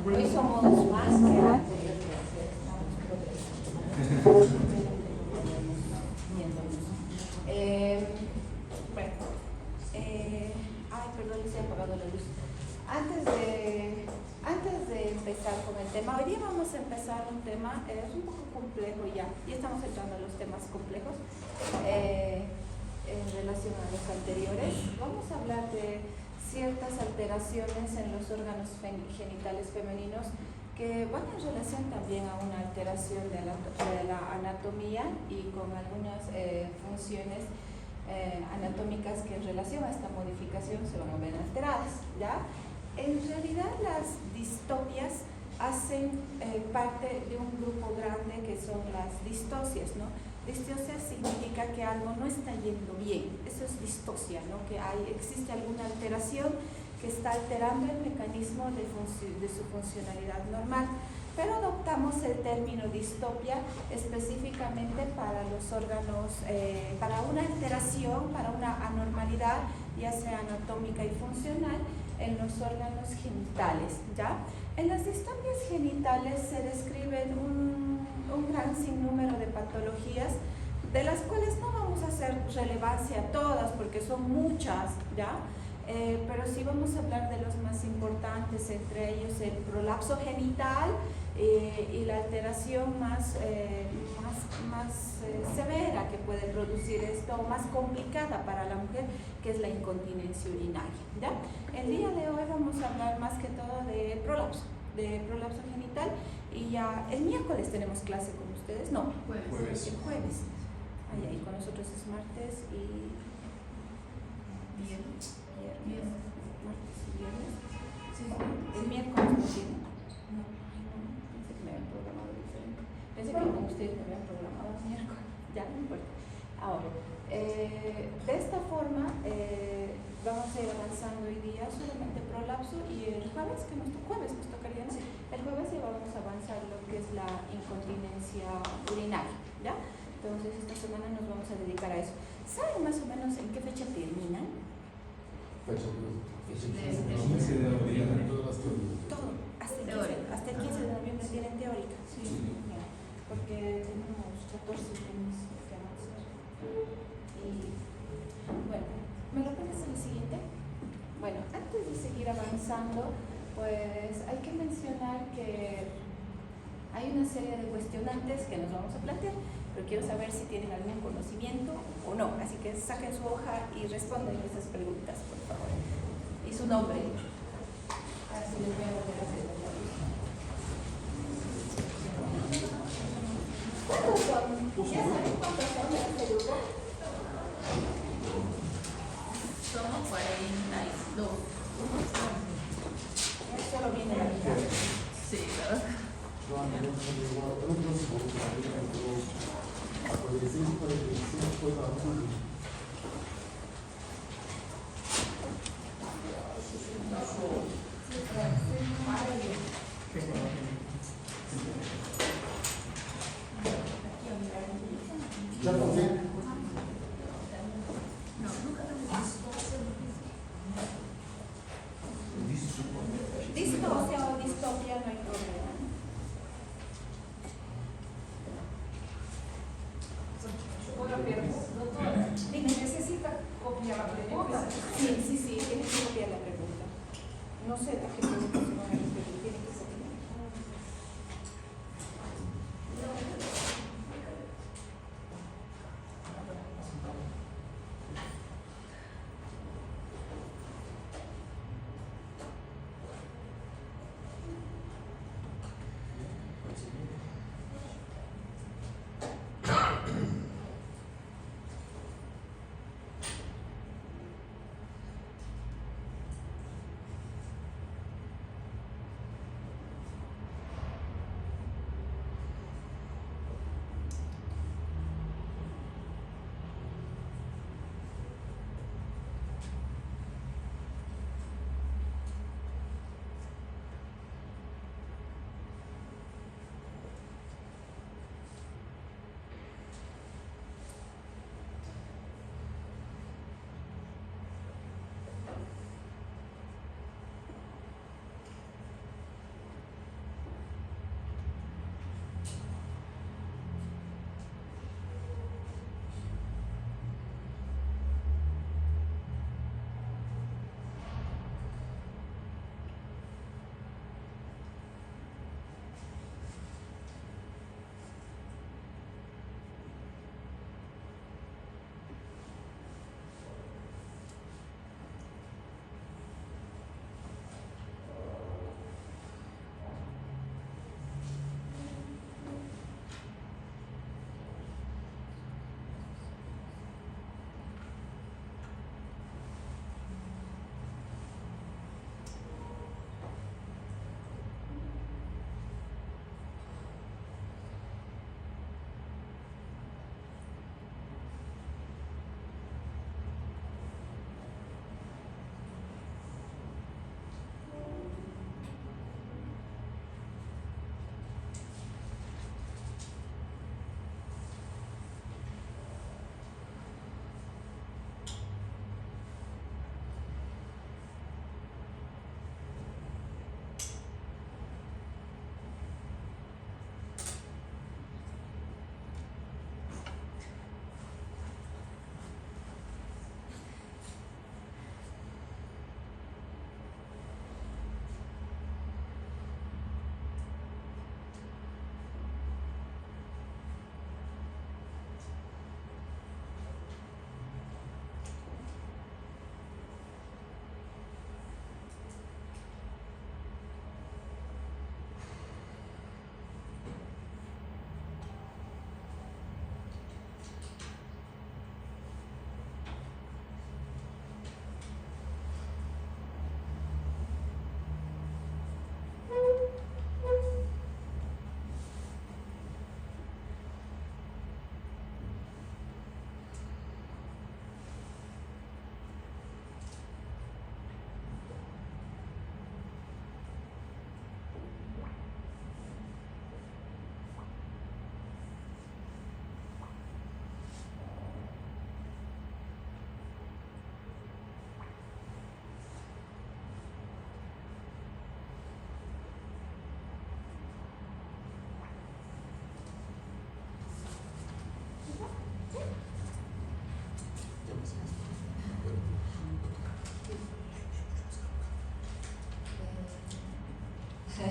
Hoy somos más que anteriormente. Ay, perdón, se ha apagado la luz. Antes de empezar con el tema, hoy día vamos a empezar un tema, es un poco complejo ya estamos entrando a los temas complejos en relación a los anteriores. Vamos a hablar de ciertas alteraciones en los órganos genitales femeninos que van en relación también a una alteración de la anatomía y con algunas funciones anatómicas que en relación a esta modificación se van a ver alteradas, ¿ya? En realidad las distopias hacen parte de un grupo grande que son las distocias, ¿no? Distosia significa que algo no está yendo bien, eso es distosia, ¿no? Que existe alguna alteración que está alterando el mecanismo de su funcionalidad normal. Pero adoptamos el término distopia específicamente para los órganos, para una alteración, para una anormalidad, ya sea anatómica y funcional, en los órganos genitales, ¿ya? En las distopias genitales se describen un gran sinnúmero de patologías, de las cuales no vamos a hacer relevancia a todas, porque son muchas, ¿ya? Pero sí vamos a hablar de los más importantes, entre ellos el prolapso genital y la alteración más severa que puede producir esto, más complicada para la mujer, que es la incontinencia urinaria, ¿ya? El día de hoy vamos a hablar más que todo de prolapso genital, y ya el miércoles tenemos clase con ustedes, no, jueves. El jueves. Ahí con nosotros es martes y viernes. Martes y viernes. Sí. El miércoles no tiene. No, pensé que me habían programado diferente. Pensé que con ustedes me habían programado el miércoles. Ya, no importa. Ahora, de esta forma vamos a ir avanzando hoy día solamente prolapso, y el jueves nos tocaría, ¿no? El jueves ya vamos a avanzar lo que es la incontinencia urinaria, ¿ya? Entonces esta semana nos vamos a dedicar a eso. ¿Saben más o menos en qué fecha terminan? Hasta el 15 de noviembre tienen teórica. Sí. Porque tenemos 14 temas que avanzar. Y bueno, ¿me lo pones en el siguiente? Bueno, antes de seguir avanzando, pues hay que mencionar que hay una serie de cuestionantes que nos vamos a plantear, pero quiero saber si tienen algún conocimiento o no, así que saquen su hoja y respondan esas preguntas, por favor. Y su nombre. Así les voy a volver a hacer la lista. ¿Cuántos son? ¿Ya saben cuántos son de este grupo? Somos 42. Solo viene la mitad. Sí, ¿verdad? Distosia o distopia no hay problema. Dime, ¿necesita copiar la pregunta? Sí, tiene que copiar la pregunta. No sé a qué pregunta se van a referir, tiene que copiar.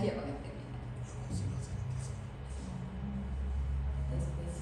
ya van a terminar. Después,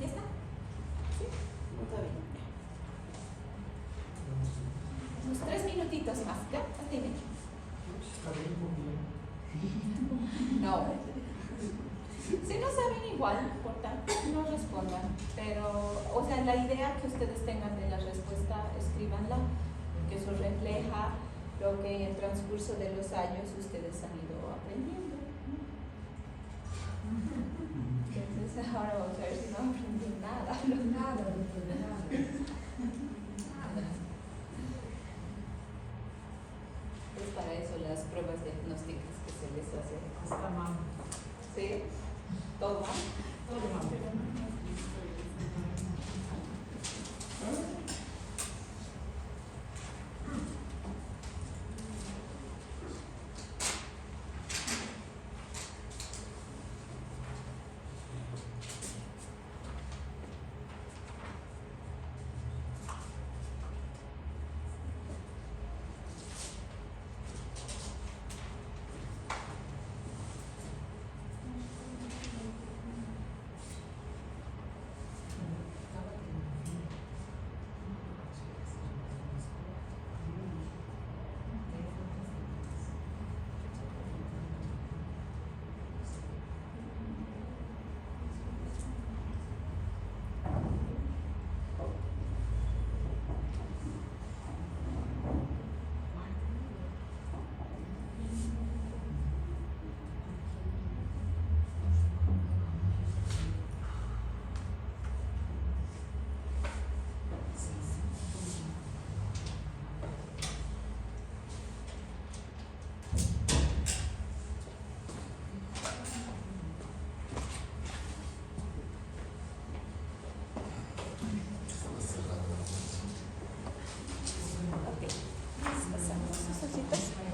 ¿Ya está? ¿Sí? Está bien. Unos 3 minutitos más, ¿ya? Dime. No. Si no saben igual, por tanto, no respondan. Pero, o sea, la idea que ustedes tengan de la respuesta, escríbanla, porque eso refleja lo que en el transcurso de los años ustedes han ido aprendiendo. Entonces, ahora vamos a ver si no aprenden nada. Nada. Es para eso las pruebas diagnósticas que se les hace. Está mal. ¿Sí? ¿Todo mal? Todo mal.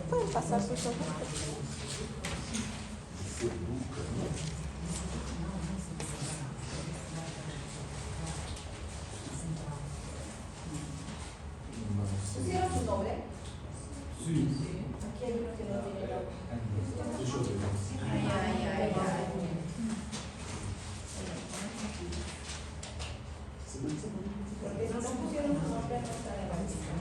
Pueden pasar sus ojos. ¿Pusieron su nombre? Sí. Aquí hay uno que no tiene nombre. Porque si no pusieron su nombre, no está en la lista.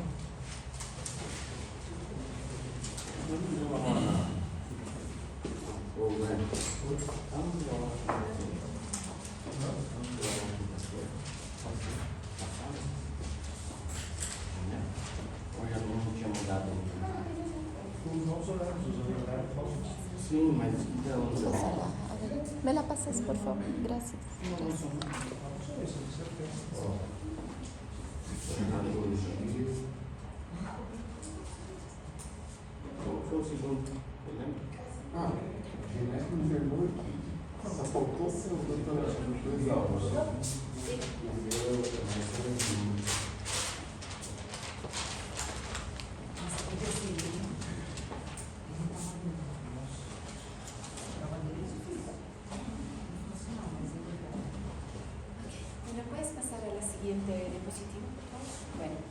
Sim, mas então. ¿Me la pasas, por favor? Gracias. Qual foi o segundo? Ah, genético enfermou aqui. Só faltou ser o doutor dois aulas. O primeiro diapositiva, por favor. Bueno,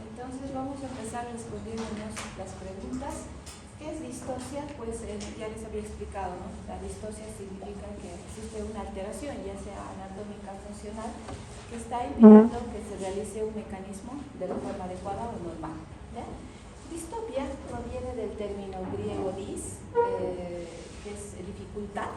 entonces vamos a empezar respondiéndonos las preguntas. ¿Qué es distosia? Pues ya les había explicado, ¿no? La distosia significa que existe una alteración, ya sea anatómica o funcional, que está impidiendo que se realice un mecanismo de la forma adecuada o normal, ¿ya? Distopia proviene del término griego dis, que es dificultad,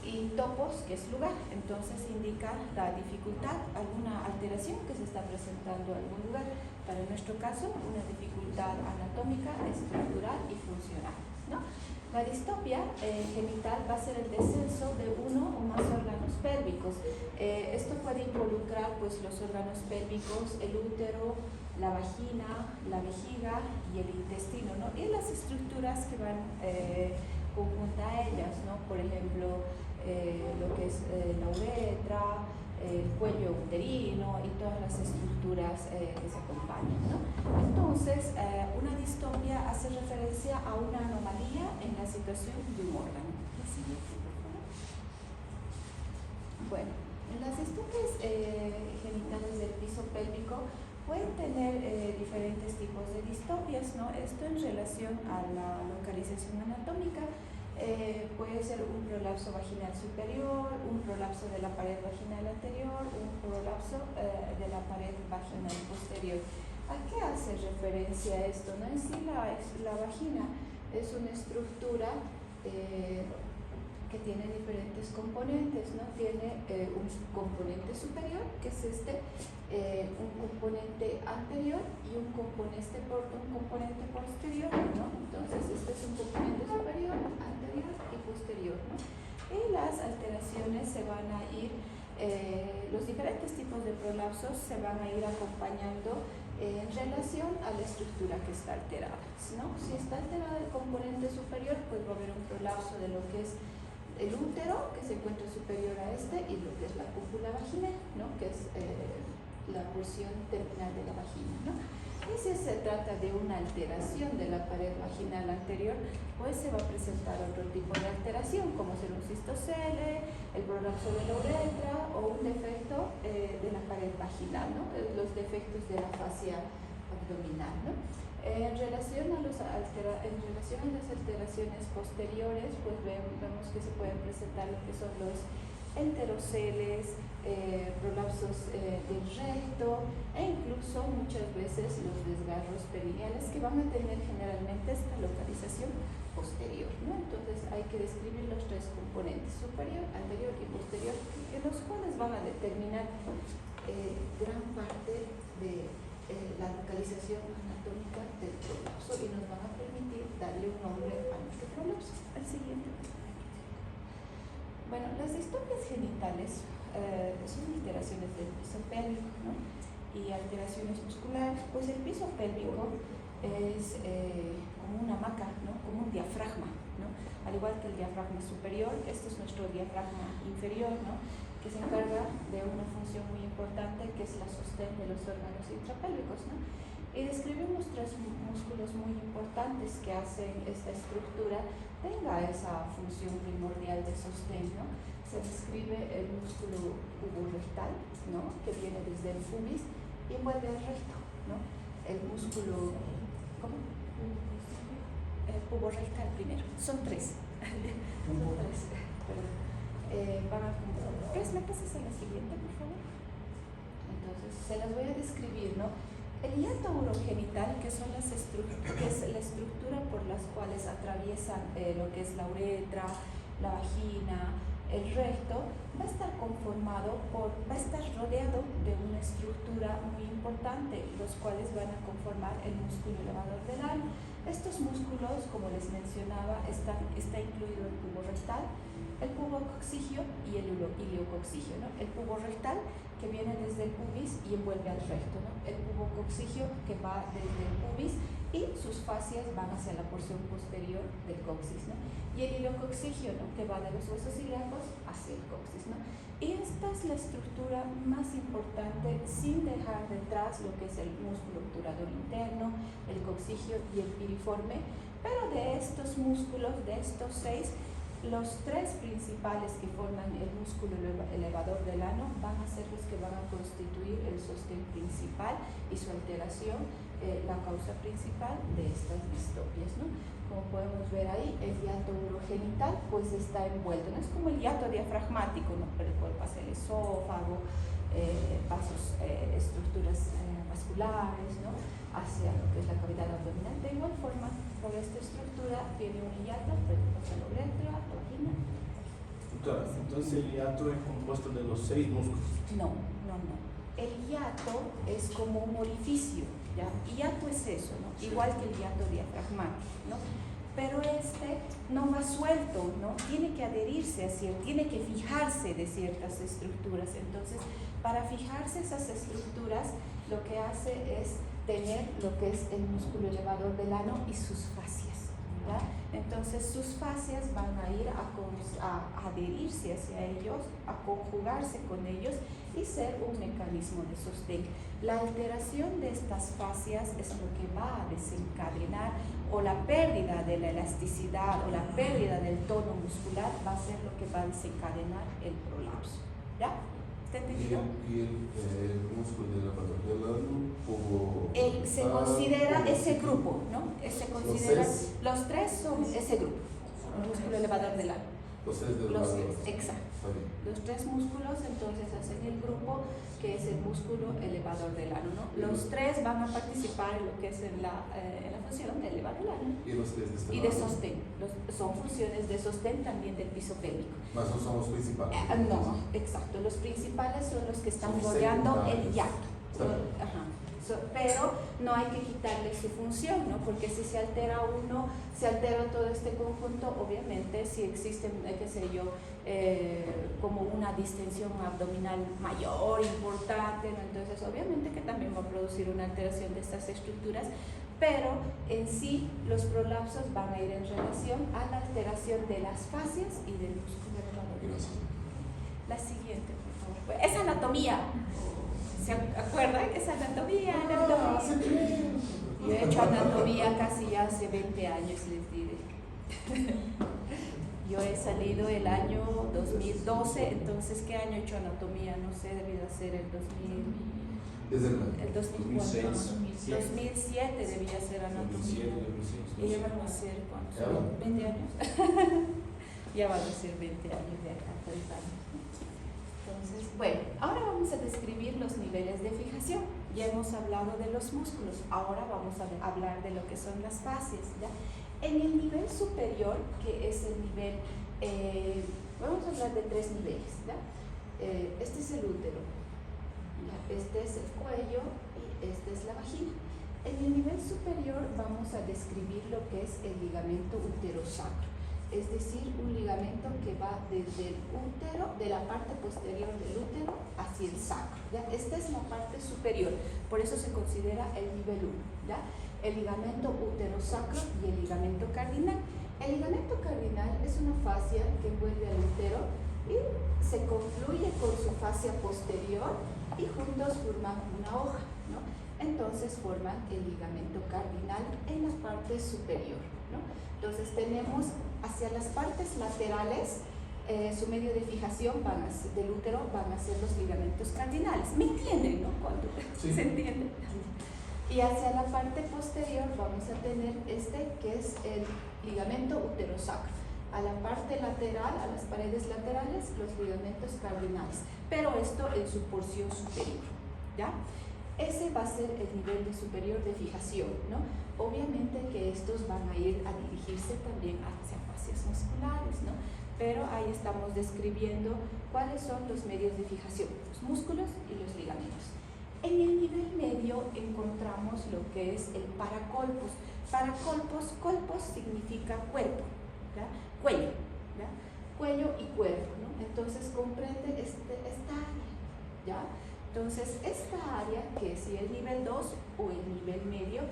y topos, que es lugar. Entonces indica la dificultad, alguna alteración que se está presentando en algún lugar. Para nuestro caso, una dificultad anatómica, estructural y funcional, ¿no? La distopia genital va a ser el descenso de uno o más órganos pélvicos. Esto puede involucrar pues, los órganos pélvicos, el útero, la vagina, la vejiga y el intestino, ¿no? Y las estructuras que van conjunta a ellas, ¿no? Por ejemplo, lo que es la uretra, el cuello uterino y todas las estructuras que se acompañan, ¿no? Entonces, una distopia hace referencia a una anomalía en la situación de un órgano. ¿La siguiente, por favor? Bueno, las distopias genitales del piso pélvico pueden tener diferentes tipos de distopias, ¿no? Esto en relación a la localización anatómica. Puede ser un prolapso vaginal superior, un prolapso de la pared vaginal anterior, un prolapso de la pared vaginal posterior. ¿A qué hace referencia esto? ¿No? En sí la vagina es una estructura que tiene diferentes componentes, ¿no? Tiene un componente superior, que es un componente anterior y un componente posterior, ¿no? Entonces, este es un componente superior, anterior y posterior, ¿no? Y las alteraciones se van a ir, los diferentes tipos de prolapsos se van a ir acompañando en relación a la estructura que está alterada, ¿no? Si está alterada el componente superior, pues va a haber un prolapso de lo que es el útero, que se encuentra superior a este, y lo que es la cúpula vaginal, ¿no? Que es la porción terminal de la vagina, ¿no? Y si se trata de una alteración de la pared vaginal anterior, pues se va a presentar otro tipo de alteración, como ser un cistocele, el prolapso de la uretra o un defecto de la pared vaginal, ¿no? Los defectos de la fascia abdominal, ¿no? En relación a las alteraciones posteriores, pues vemos que se pueden presentar lo que son los enteroceles, prolapsos del recto e incluso muchas veces los desgarros perineales, que van a tener generalmente esta localización posterior, ¿no? Entonces hay que describir los tres componentes, superior, anterior y posterior, los cuales van a determinar gran parte de la localización anatómica del prolapso y nos van a permitir darle un nombre a nuestro prolapso. Al siguiente. Bueno, las distopias genitales son alteraciones del piso pélvico, ¿no? Y alteraciones musculares. Pues el piso pélvico es como una hamaca, ¿no? Como un diafragma, ¿no? Al igual que el diafragma superior, este es nuestro diafragma inferior, ¿no? Que se encarga de una función muy importante, que es la sostén de los órganos intrapélvicos, ¿no? Y describimos tres músculos muy importantes que hacen esta estructura tenga esa función primordial de sostén, ¿no? Se describe el músculo puborectal, ¿no? Que viene desde el pubis y envuelve el recto, ¿no? El músculo, ¿cómo? El puborectal primero, son tres. Son tres, perdón. ¿Me pasas a la siguiente, por favor? Entonces, se las voy a describir, ¿no? El hiato urogenital, que es la estructura por las cuales atraviesan lo que es la uretra, la vagina, el recto, va a estar rodeado de una estructura muy importante, los cuales van a conformar el músculo elevador del ano. Estos músculos, como les mencionaba, está incluido el pubo rectal, el pubococcigio y el iliococcigio, ¿no? El pubo rectal, que viene desde el pubis y envuelve al recto, ¿no? El pubococcigio, que va desde el pubis y sus fascias van hacia la porción posterior del coxis, ¿no? Y el iliococcigio, ¿no? Que va de los huesos ilíacos hacia el coxis, ¿no? Y esta es la estructura más importante, sin dejar detrás lo que es el músculo obturador interno, el coccigio y el piriforme. Pero de estos músculos, de estos 6, los tres principales que forman el músculo elevador del ano van a ser los que van a constituir el sostén principal y su alteración, la causa principal de estas distopias, ¿no? Como podemos ver ahí, el hiato urogenital pues está envuelto, no es como el hiato diafragmático, ¿no? Por el cual pasa el esófago, vasos, estructuras vasculares, ¿no? Hacia lo que es la cavidad abdominal. De igual forma, por esta estructura tiene un hiato, pasa la uretra, vagina. Entonces el hiato es compuesto de los 6 músculos. No. El hiato es como un orificio, ¿ya? Hiato es eso, ¿no? Sí. Igual que el hiato diafragmático, ¿no? Pero este no va suelto, ¿no? Tiene que adherirse tiene que fijarse de ciertas estructuras. Entonces, para fijarse esas estructuras, lo que hace es tener lo que es el músculo elevador del ano y sus fascias, ¿ya? Entonces sus fascias van a ir a adherirse hacia ellos, a conjugarse con ellos y ser un mecanismo de sostén. La alteración de estas fascias es lo que va a desencadenar, o la pérdida de la elasticidad o la pérdida del tono muscular va a ser lo que va a desencadenar el prolapso, ¿ya? ¿Está entendido? ¿Y el músculo de la pata del ano? Se considera ese grupo, ¿no? Se considera, los tres son ese grupo, el músculo elevador del ano. Los 6 de Los los tres, exacto. Los 3 músculos entonces hacen el grupo que es el músculo elevador del ano, ¿no? Los 3 van a participar en lo que es en la función de elevar el ano ¿Y los 3 de este y de sostén. Son funciones de sostén también del piso pélvico. Más no son los principales. No, exacto. Los principales son los que están Son rodeando el secundarios. hiato. Ajá. Pero no hay que quitarle su función, ¿no? Porque si se altera uno, se altera todo este conjunto. Obviamente, si existe, qué sé yo, como una distensión abdominal mayor, importante, ¿no? Entonces obviamente que también va a producir una alteración de estas estructuras, pero en sí los prolapsos van a ir en relación a la alteración de las fascias y del músculo elevador. Gracias. La siguiente, por favor. Es anatomía. ¿Se acuerdan? Es anatomía. Yo he hecho anatomía casi ya hace 20 años, les diré. Yo he salido el año 2012, entonces ¿qué año he hecho anatomía? No sé, debió ser el 2000. Desde El 2004. 2007 debía ser anatomía. 2007, Y ya van a ser, ¿cuántos? Ya va. 20 años. Ya van a ser 20 años de acá, 30 años. Entonces, bueno, ahora vamos a describir los niveles de fijación. Ya hemos hablado de los músculos, ahora vamos a hablar de lo que son las fascias, ¿ya? En el nivel superior, que es el nivel, vamos a hablar de 3 niveles, ¿ya? Este es el útero, ¿ya? Este es el cuello y esta es la vagina. En el nivel superior vamos a describir lo que es el ligamento uterosacro. Es decir, un ligamento que va desde el útero, de la parte posterior del útero hacia el sacro, ¿ya? Esta es la parte superior, por eso se considera el nivel 1, ¿ya? El ligamento uterosacro y el ligamento cardinal. El ligamento cardinal es una fascia que envuelve al útero y se confluye con su fascia posterior y juntos forman una hoja, ¿no? Entonces forman el ligamento cardinal en la parte superior, ¿no? Entonces tenemos hacia las partes laterales, su medio de fijación del útero van a ser los ligamentos cardinales. ¿Me entienden, no? Cuando Sí. se entiende. Y hacia la parte posterior vamos a tener este que es el ligamento uterosacro. A la parte lateral, a las paredes laterales, los ligamentos cardinales. Pero esto en su porción superior, ¿ya? Ese va a ser el nivel de superior de fijación, ¿no? Obviamente que estos van a ir a dirigirse también hacia fascias musculares, ¿no? Pero ahí estamos describiendo cuáles son los medios de fijación, los músculos y los ligamentos. En el nivel medio encontramos lo que es el paracolpos. Paracolpos, colpos significa cuerpo, ¿ya? Cuello, ¿ya? Cuello y cuerpo, ¿no? Entonces comprende esta área, ¿ya? Entonces, esta área, que es el nivel 2 o el nivel medio,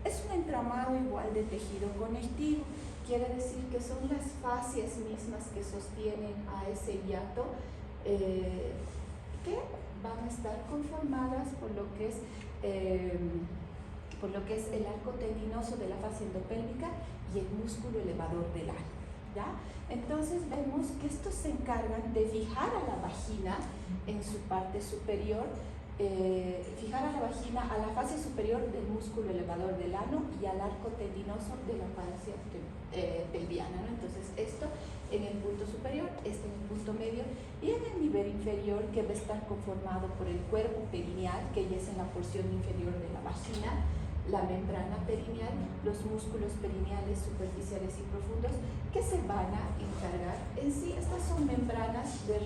es un entramado igual de tejido conectivo. Quiere decir que son las fascias mismas que sostienen a ese hiato que van a estar conformadas por lo que es el arco tendinoso de la fascia endopélvica y el músculo elevador del ano, ¿ya? Entonces vemos que estos se encargan de fijar a la vagina en su parte superior, fijar a la vagina a la fase superior del músculo elevador del ano y al arco tendinoso de la fascia pelviana, ¿no? Entonces esto en el punto superior, este en el punto medio y en el nivel inferior, que va a estar conformado por el cuerpo perineal, que ya es en la porción inferior de la vagina, la membrana perineal, los músculos perineales superficiales y profundos, que se van a encargar. En sí, estas son membranas de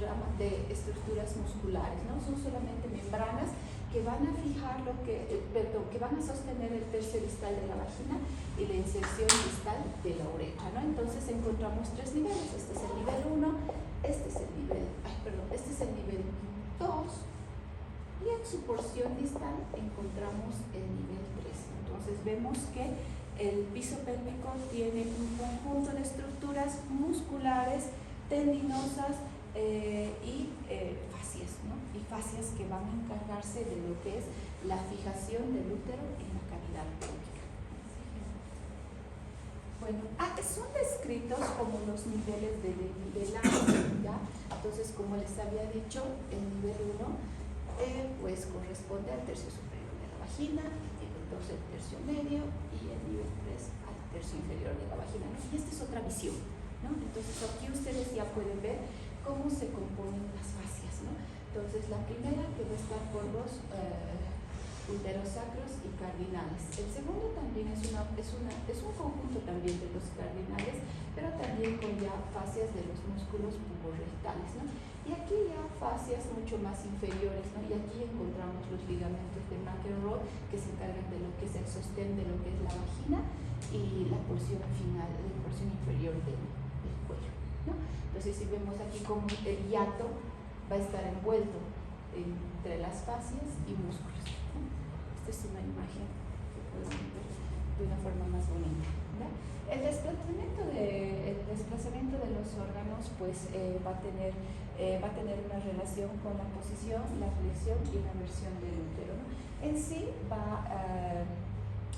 estructuras musculares, ¿no? Son solamente membranas que van a fijar que van a sostener el tercio distal de la vagina y la inserción distal de la uretra, ¿no? Entonces encontramos tres niveles. Este es el nivel 1, este es el nivel 2 y en su porción distal encontramos el nivel 3. Entonces vemos que el piso pélvico tiene un conjunto de estructuras musculares, tendinosas y fascias, ¿no? Y fascias que van a encargarse de lo que es la fijación del útero en la cavidad pélvica. Bueno, son descritos como los niveles de desnivelado, ¿ya? Entonces, como les había dicho, el nivel 1 pues corresponde al tercio superior de la vagina, el nivel 2 al tercio medio y el nivel 3 al tercio inferior de la vagina, ¿no? Y esta es otra visión, ¿no? Entonces aquí ustedes ya pueden ver cómo se componen las fascias, ¿no? Entonces la primera que va a estar por los uterosacros y cardinales. El segundo también es un conjunto también de los cardinales, pero también con ya fascias de los músculos puborectales, ¿no? Y aquí ya fascias mucho más inferiores, ¿no? Y aquí encontramos los ligamentos de McEnroe que se encargan de lo que es el sostén de lo que es la vagina y la porción final, la porción inferior del cuello, ¿no? Entonces si vemos aquí como el hiato va a estar envuelto entre las fascias y músculos, ¿no? Esta es una imagen que pueden ver de una forma más bonita, ¿no? El desplazamiento de los órganos pues va a tener una relación con la posición, la flexión y la versión del útero, ¿no? En sí va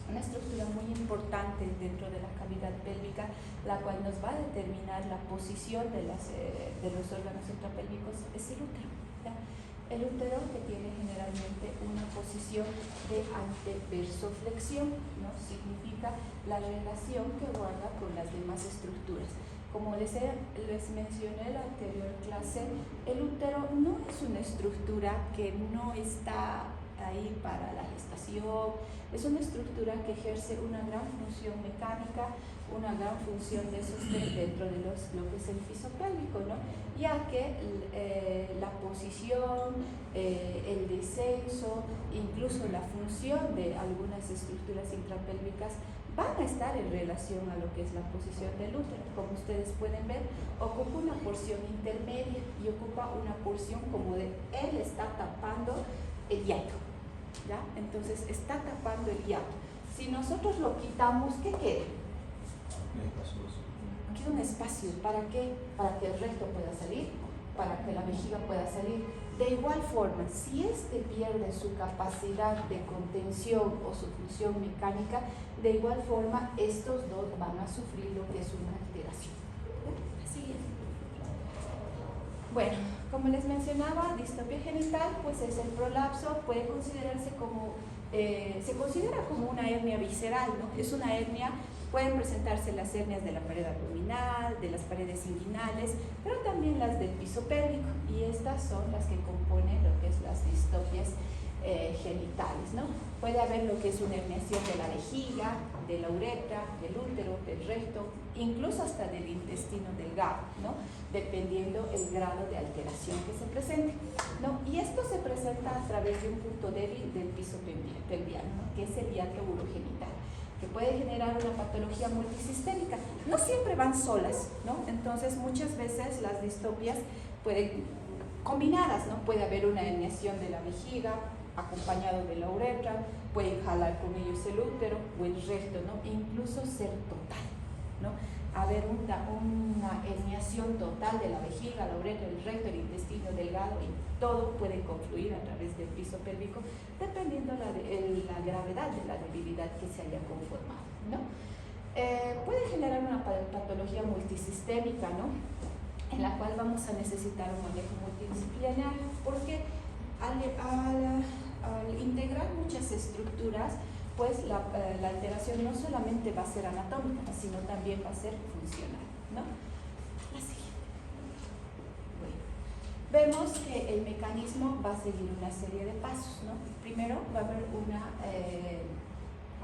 una estructura muy importante dentro de la cavidad pélvica, la cual nos va a determinar la posición de los órganos intrapélvicos, es el útero, ¿ya? El útero que tiene generalmente una posición de anteversoflexión, ¿no? Significa la relación que guarda con las demás estructuras. Como les mencioné en la anterior clase, el útero no es una estructura que no está ahí para la gestación, es una estructura que ejerce una gran función mecánica, una gran función de sostén dentro de lo que es el piso pélvico, ¿no? Ya que la posición, el descenso, incluso la función de algunas estructuras intrapélvicas van a estar en relación a lo que es la posición del útero. Como ustedes pueden ver, ocupa una porción intermedia y ocupa una porción como de él está tapando el hiato, ¿ya? Entonces está tapando el hiato. Si nosotros lo quitamos, ¿qué queda? Queda un espacio. ¿Para qué? Para que el recto pueda salir, para que la vejiga pueda salir. De igual forma, si este pierde su capacidad de contención o su función mecánica, de igual forma estos dos van a sufrir lo que es una alteración. Siguiente. Bueno, como les mencionaba, distoplía genital pues es el prolapso, puede considerarse como, se considera como una hernia visceral, ¿no? Es una hernia. Pueden presentarse las hernias de la pared abdominal, de las paredes inguinales, pero también las del piso pélvico, y estas son las que componen lo que es las distopias genitales, ¿no? Puede haber lo que es una herniación de la vejiga, de la uretra, del útero, del recto, incluso hasta del intestino delgado, ¿no? Dependiendo el grado de alteración que se presente, ¿no? Y esto se presenta a través de un punto débil del piso pelviano, ¿no? Que es el hiato urogenital, que puede generar una patología multisistémica. No siempre van solas, ¿no? Entonces muchas veces las distopias pueden combinadas, ¿no? Puede haber una herniación de la vejiga acompañado de la uretra, pueden jalar con ellos el útero o el recto, ¿no? Incluso ser total, ¿no? Haber una herniación total de la vejiga, la uretra, el recto, el intestino delgado, y todo puede confluir a través del piso pélvico dependiendo la gravedad de la debilidad que se haya conformado, ¿no? puede generar una patología multisistémica, ¿no? En la cual vamos a necesitar un manejo multidisciplinario, porque al integrar muchas estructuras, pues la alteración no solamente va a ser anatómica, sino también va a ser funcional, ¿no? La siguiente. Bueno, vemos que el mecanismo va a seguir una serie de pasos, ¿no? Primero va a haber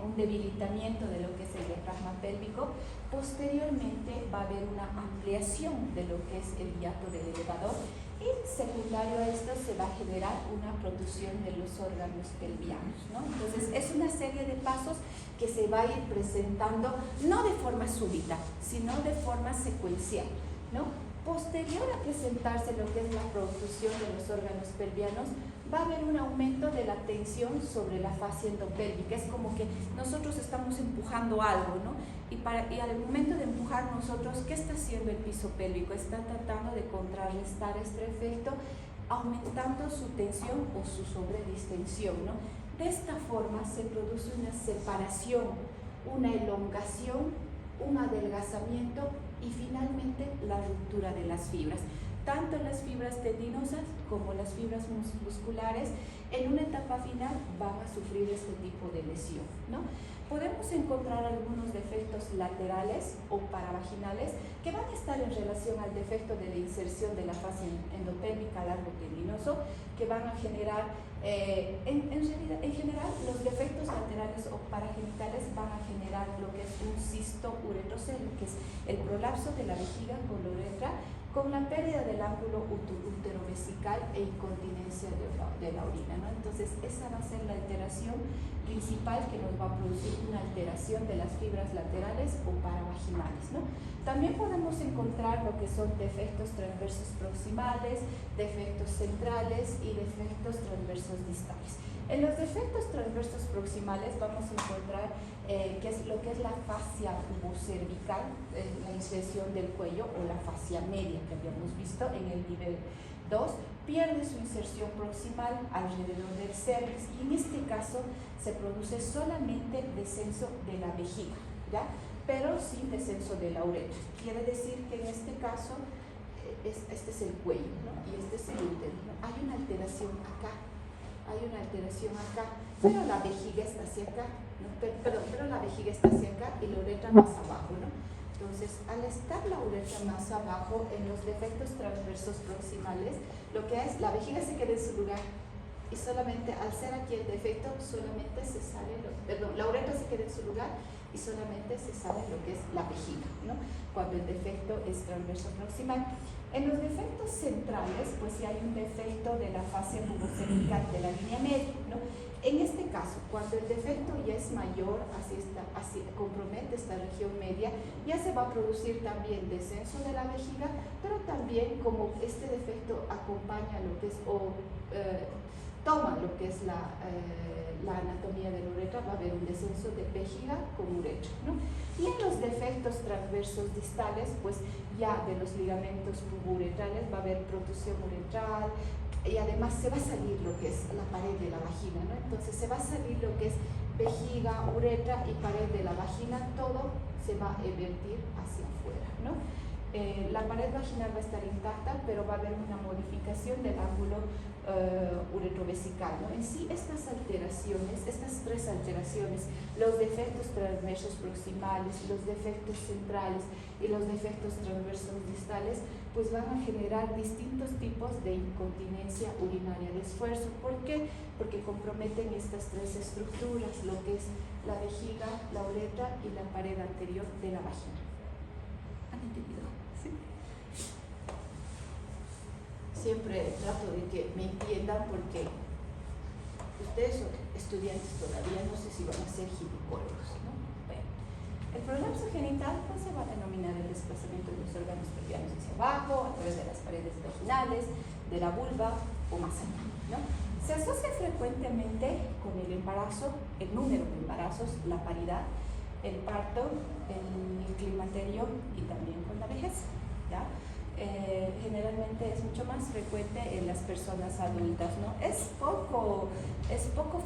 un debilitamiento de lo que es el diafragma pélvico. Posteriormente va a haber una ampliación de lo que es el hiato del elevador, y secundario a esto se va a generar una protrusión de los órganos pelvianos, ¿no? Entonces es una serie de pasos que se va a ir presentando no de forma súbita, sino de forma secuencial, ¿no? Posterior a presentarse lo que es la protrusión de los órganos pelvianos, va a haber un aumento de la tensión sobre la fascia endopélvica. Es como que nosotros estamos empujando algo, ¿no? Y al momento de empujar nosotros, ¿qué está haciendo el piso pélvico? Está tratando de contrarrestar este efecto, aumentando su tensión o su sobredistensión, ¿no? De esta forma se produce una separación, una elongación, un adelgazamiento y finalmente la ruptura de las fibras. Tanto las fibras tendinosas como las fibras musculares en una etapa final van a sufrir este tipo de lesión, ¿no? Podemos encontrar algunos defectos laterales o paravaginales que van a estar en relación al defecto de la inserción de la fascia endopélvica largo tendinoso, que van a generar, en general, los defectos laterales o paragenitales van a generar lo que es un cisto uretrocele, que es el prolapso de la vejiga con la uretra, con la pérdida del ángulo uterovesical e incontinencia de la orina, ¿no? Entonces, esa va a ser la alteración principal que nos va a producir una alteración de las fibras laterales o paravaginales, ¿no? También podemos encontrar lo que son defectos transversos proximales, defectos centrales y defectos transversos distales. En los defectos transversos proximales vamos a encontrar que es lo que es la fascia pubocervical, la inserción del cuello, o la fascia media que habíamos visto en el nivel 2, pierde su inserción proximal alrededor del cervix, y en este caso se produce solamente descenso de la vejiga, ¿ya? Pero sin descenso de la uretra. Quiere decir que en este caso este es el cuello, ¿no? Y este es el útero, ¿no? Hay una alteración acá, pero la vejiga está hacia acá, ¿no? pero la vejiga está hacia acá y la uretra más abajo, ¿no? Entonces, al estar la uretra más abajo, en los defectos transversos proximales, lo que es, la vejiga se queda en su lugar, y solamente al ser aquí el defecto, solamente se sale, la uretra se queda en su lugar y solamente se sale lo que es la vejiga, ¿no? Cuando el defecto es transverso proximal. En los defectos centrales, pues si hay un defecto de la fascia pubocervical de la línea media, ¿no? En este caso, cuando el defecto ya es mayor, así compromete esta región media, ya se va a producir también descenso de la vejiga, pero también como este defecto acompaña lo que es, toma lo que es la anatomía de la uretra, va a haber un descenso de vejiga con uretra, ¿no? Y en los defectos transversos distales, pues ya de los ligamentos puburetrales va a haber protrusión uretral, y además se va a salir lo que es la pared de la vagina, ¿no? Entonces se va a salir lo que es vejiga, uretra y pared de la vagina, todo se va a evertir hacia afuera, ¿no? La pared vaginal va a estar intacta, pero va a haber una modificación del ángulo uretrovesical, ¿no? En sí, estas alteraciones, estas tres alteraciones, los defectos transversos proximales, los defectos centrales y los defectos transversos distales, pues van a generar distintos tipos de incontinencia urinaria de esfuerzo. ¿Por qué? Porque comprometen estas tres estructuras, lo que es la vejiga, la uretra y la pared anterior de la vagina. ¿Han entendido? ¿Sí? Siempre trato de que me entiendan, porque ustedes son estudiantes todavía, no sé si van a ser ginecólogos, ¿no? Bueno, el prolapso genital pues se va a denominar el desplazamiento de los órganos pelvianos hacia abajo, a través de las paredes vaginales, de la vulva o más allá, ¿no? Se asocia frecuentemente con el embarazo, el número de embarazos, la paridad, el parto, el climaterio y también con la vejez, ¿ya? generalmente es mucho más frecuente en las personas adultas, ¿no? Es poco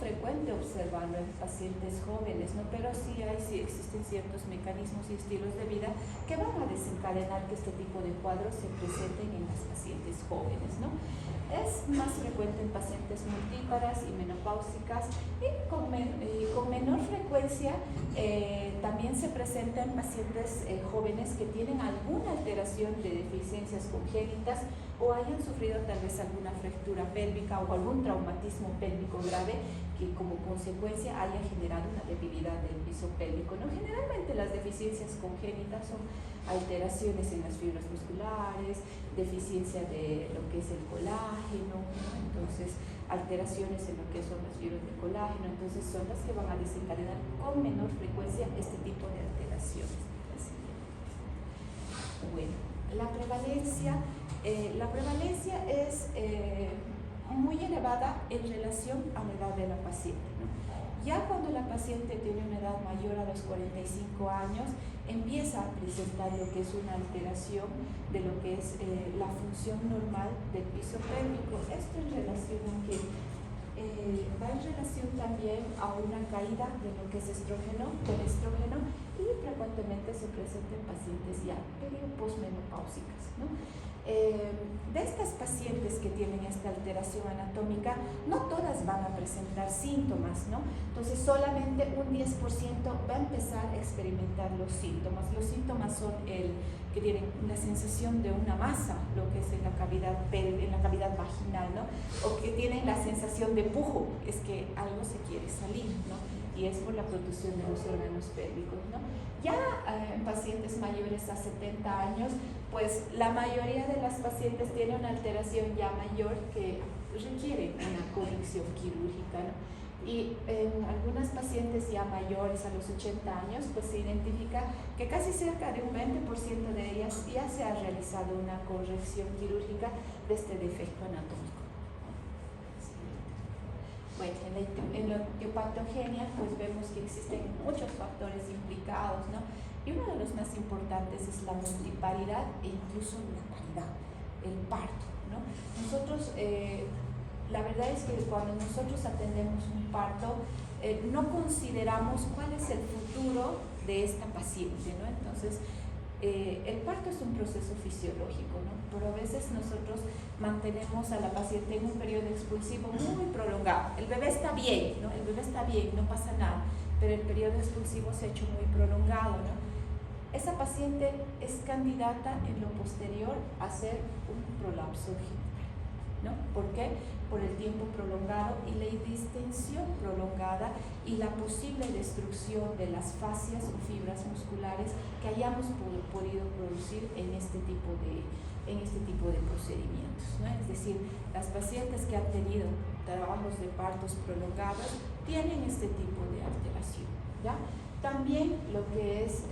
frecuente observarlo en pacientes jóvenes, ¿no? Pero sí existen ciertos mecanismos y estilos de vida que van a desencadenar que este tipo de cuadros se presenten en las pacientes jóvenes, ¿no? Es más frecuente en pacientes multíparas y menopáusicas y con menor frecuencia también se presenta en pacientes jóvenes que tienen alguna alteración de deficiencias congénitas o hayan sufrido tal vez alguna fractura pélvica o algún traumatismo pélvico grave que como consecuencia haya generado una debilidad del piso pélvico, ¿no? Generalmente las deficiencias congénitas son alteraciones en las fibras musculares, deficiencia de lo que es el colágeno, ¿no? Entonces alteraciones en lo que son las fibras de colágeno, entonces son las que van a desencadenar con menor frecuencia este tipo de alteraciones. Bueno, la prevalencia es muy elevada en relación a la edad de la paciente, ¿no? Ya cuando la paciente tiene una edad mayor a los 45 años, empieza a presentar lo que es una alteración de lo que es la función normal del piso pélvico. Esto en relación a que va en relación también a una caída de lo que es estrógeno, del estrógeno, y frecuentemente se presenta en pacientes ya posmenopáusicas, ¿no? De estas pacientes que tienen esta alteración anatómica, no todas van a presentar síntomas, ¿no? Entonces solamente un 10% va a empezar a experimentar los síntomas. Los síntomas son que tienen una sensación de una masa, lo que es en la cavidad vaginal, ¿no? O que tienen la sensación de pujo, es que algo se quiere salir, ¿no? Y es por la protrusión de los órganos pélvicos, ¿no? Ya en pacientes mayores a 70 años, pues la mayoría de las pacientes tienen una alteración ya mayor que requiere una corrección quirúrgica, ¿no? Y en algunas pacientes ya mayores a los 80 años, pues se identifica que casi cerca de un 20% de ellas ya se ha realizado una corrección quirúrgica de este defecto anatómico. Bueno, en la etiopatogenia pues vemos que existen muchos factores implicados, ¿no? Y uno de los más importantes es la multiparidad e incluso la paridad, el parto, ¿no? Nosotros, la verdad es que cuando nosotros atendemos un parto, no consideramos cuál es el futuro de esta paciente, ¿no? Entonces, el parto es un proceso fisiológico, ¿no? Pero a veces nosotros mantenemos a la paciente en un periodo expulsivo muy prolongado. El bebé está bien, ¿no? El bebé está bien, no pasa nada, pero el periodo expulsivo se ha hecho muy prolongado, ¿no? Esa paciente es candidata en lo posterior a hacer un prolapso genital, ¿no? ¿Por qué? Por el tiempo prolongado y la distensión prolongada y la posible destrucción de las fascias o fibras musculares que hayamos podido producir en este tipo de procedimientos, ¿no? Es decir, las pacientes que han tenido trabajos de partos prolongados tienen este tipo de alteración, ¿ya? También lo que es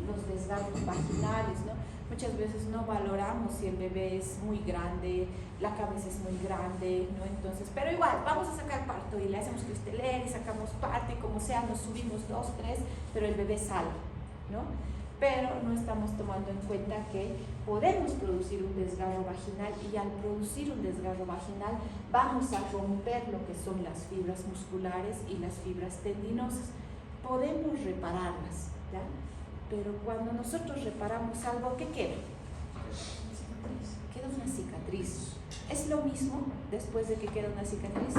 los desgarros vaginales, ¿no? Muchas veces no valoramos si el bebé es muy grande, la cabeza es muy grande, ¿no? Entonces, pero igual, vamos a sacar parto y le hacemos cristelera y sacamos parto y como sea, nos subimos 2, 3, pero el bebé sale, ¿no? Pero no estamos tomando en cuenta que podemos producir un desgarro vaginal y al producir un desgarro vaginal vamos a romper lo que son las fibras musculares y las fibras tendinosas. Podemos repararlas, ¿ya? Pero cuando nosotros reparamos algo, ¿qué queda? Queda una cicatriz. ¿Es lo mismo después de que queda una cicatriz?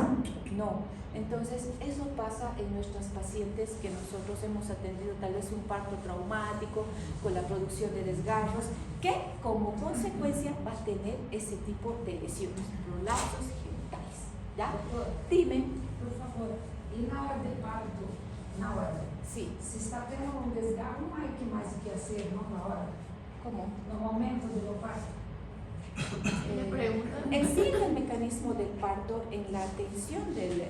No. Entonces, eso pasa en nuestras pacientes que nosotros hemos atendido tal vez un parto traumático con la producción de desgarros, que como consecuencia va a tener ese tipo de lesiones, prolapsos genitales. ¿Ya? Dime. Por favor, e na hora de parto, na hora, Sí. se está tendo um desgarro, não há que mais que fazer, não na hora, ¿Cómo? no momento do parto. Existe el mecanismo del parto en la atención del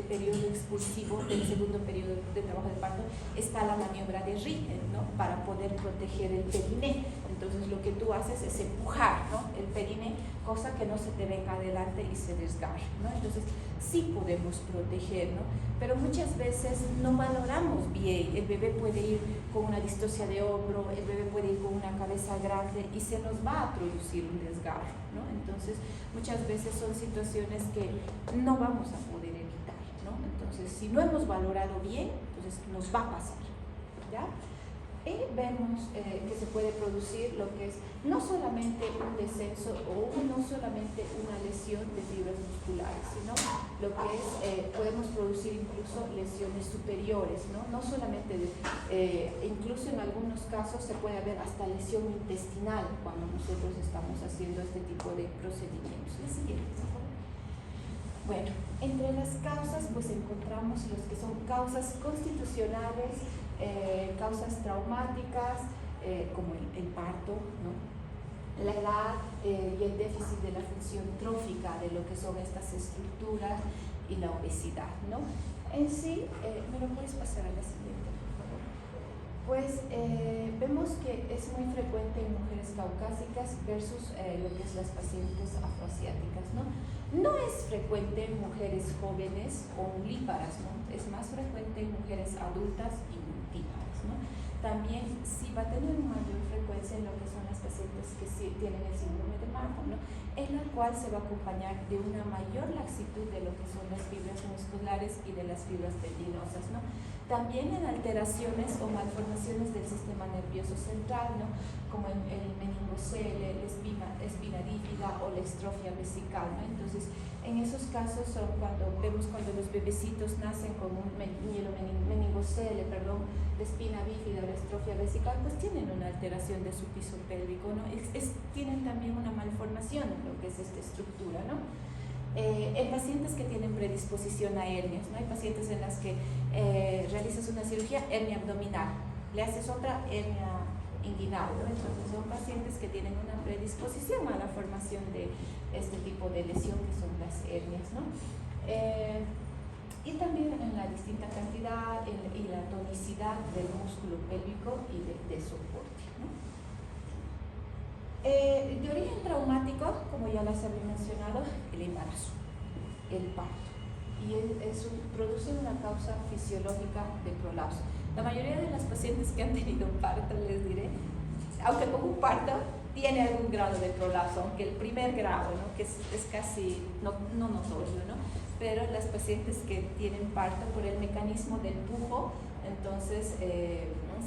periodo expulsivo, del segundo periodo de trabajo de parto, está la maniobra de Ritter, ¿no? Para poder proteger el periné. Entonces lo que tú haces es empujar, ¿no? El periné, cosa que no se te venga adelante y se desgarre, ¿no? Entonces sí podemos proteger, ¿no? Pero muchas veces no valoramos bien. El bebé puede ir con una distocia de hombro, el bebé puede ir con una cabeza grande y se nos va a producir un desgarro, ¿no? Entonces, muchas veces son situaciones que no vamos a poder evitar, ¿no? Entonces, si no hemos valorado bien, entonces nos va a pasar, ¿ya? Y vemos que se puede producir lo que es no solamente un descenso o no solamente una lesión de fibras musculares, sino lo que es, podemos producir incluso lesiones superiores, ¿no? No solamente, incluso en algunos casos se puede haber hasta lesión intestinal cuando nosotros estamos haciendo este tipo de procedimientos. La siguiente, por favor. Bueno, entre las causas pues encontramos los que son causas constitucionales, causas traumáticas, como el parto, ¿no? La edad y el déficit de la función trófica de lo que son estas estructuras y la obesidad, ¿no? En sí, ¿me lo puedes pasar a la siguiente, por favor? Pues vemos que es muy frecuente en mujeres caucásicas versus lo que es las pacientes afroasiáticas, ¿no? No es frecuente en mujeres jóvenes o omníparas, ¿no? Es más frecuente en mujeres adultas y multíparas, ¿no? También sí va a tener mayor frecuencia en lo que son las pacientes que sí tienen el síndrome de Marfan, ¿no? En la cual se va a acompañar de una mayor laxitud de lo que son las fibras musculares y de las fibras tendinosas, ¿no? También en alteraciones o malformaciones del sistema nervioso central, ¿no? Como el meningocele, la espina bífida o la estrofia vesical, ¿no? Entonces, en esos casos son cuando los bebecitos nacen con un meningocele, la espina bífida o la estrofia vesical, pues tienen una alteración de su piso pélvico, ¿no? Tienen también una malformación en lo que es esta estructura, ¿no? En pacientes que tienen predisposición a hernias, ¿no? Hay pacientes en las que realizas una cirugía, hernia abdominal, le haces otra hernia inguinal, ¿no? Entonces son pacientes que tienen una predisposición a la formación de este tipo de lesión que son las hernias, ¿no? Y también en la distinta cantidad y la tonicidad del músculo pélvico y de soporte, ¿no? De origen traumático, como ya les había mencionado, el embarazo, el parto, y produce una causa fisiológica de prolapso. La mayoría de las pacientes que han tenido parto, les diré, aunque con un parto tiene algún grado de prolapso, aunque el primer grado, ¿no? Que es casi no notorio, ¿no? Pero las pacientes que tienen parto por el mecanismo del pujo, entonces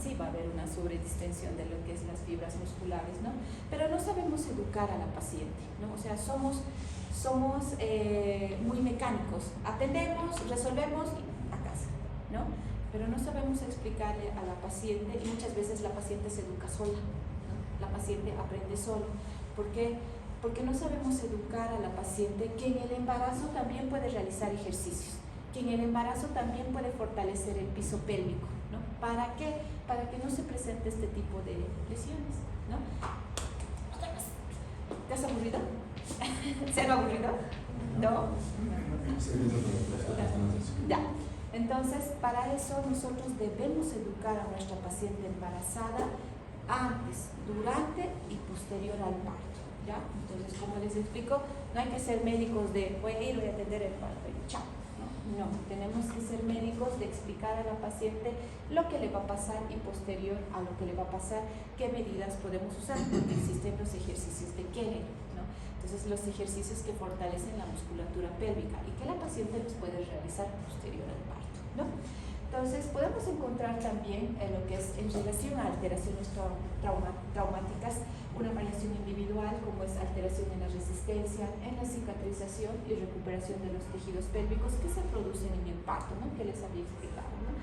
sí va a haber una sobredistensión de lo que es las fibras musculares, ¿no? Pero no sabemos educar a la paciente, ¿no? O sea, somos muy mecánicos, atendemos, resolvemos y a casa, ¿no? Pero no sabemos explicarle a la paciente y muchas veces la paciente se educa sola, ¿no? La paciente aprende sola. ¿Por qué? Porque no sabemos educar a la paciente que en el embarazo también puede realizar ejercicios, que en el embarazo también puede fortalecer el piso pélvico, ¿no? ¿Para qué? Para que no se presente este tipo de lesiones, ¿no? ¿Te has aburrido? ¿Se han aburrido? ¿No? Ya. Entonces, para eso nosotros debemos educar a nuestra paciente embarazada antes, durante y posterior al parto, ¿ya? Entonces, como les explico, no hay que ser médicos de voy a atender el parto y chao. No, tenemos que ser médicos de explicar a la paciente lo que le va a pasar y posterior a lo que le va a pasar, qué medidas podemos usar, porque existen los ejercicios de Kegel, ¿no? Entonces, los ejercicios que fortalecen la musculatura pélvica y que la paciente los puede realizar posterior al parto, ¿no? Entonces, podemos encontrar también lo que es en relación a alteraciones traumáticas, una variación individual como es alteración en la resistencia, en la cicatrización y recuperación de los tejidos pélvicos que se producen en el parto, ¿no? Que les había explicado, ¿no?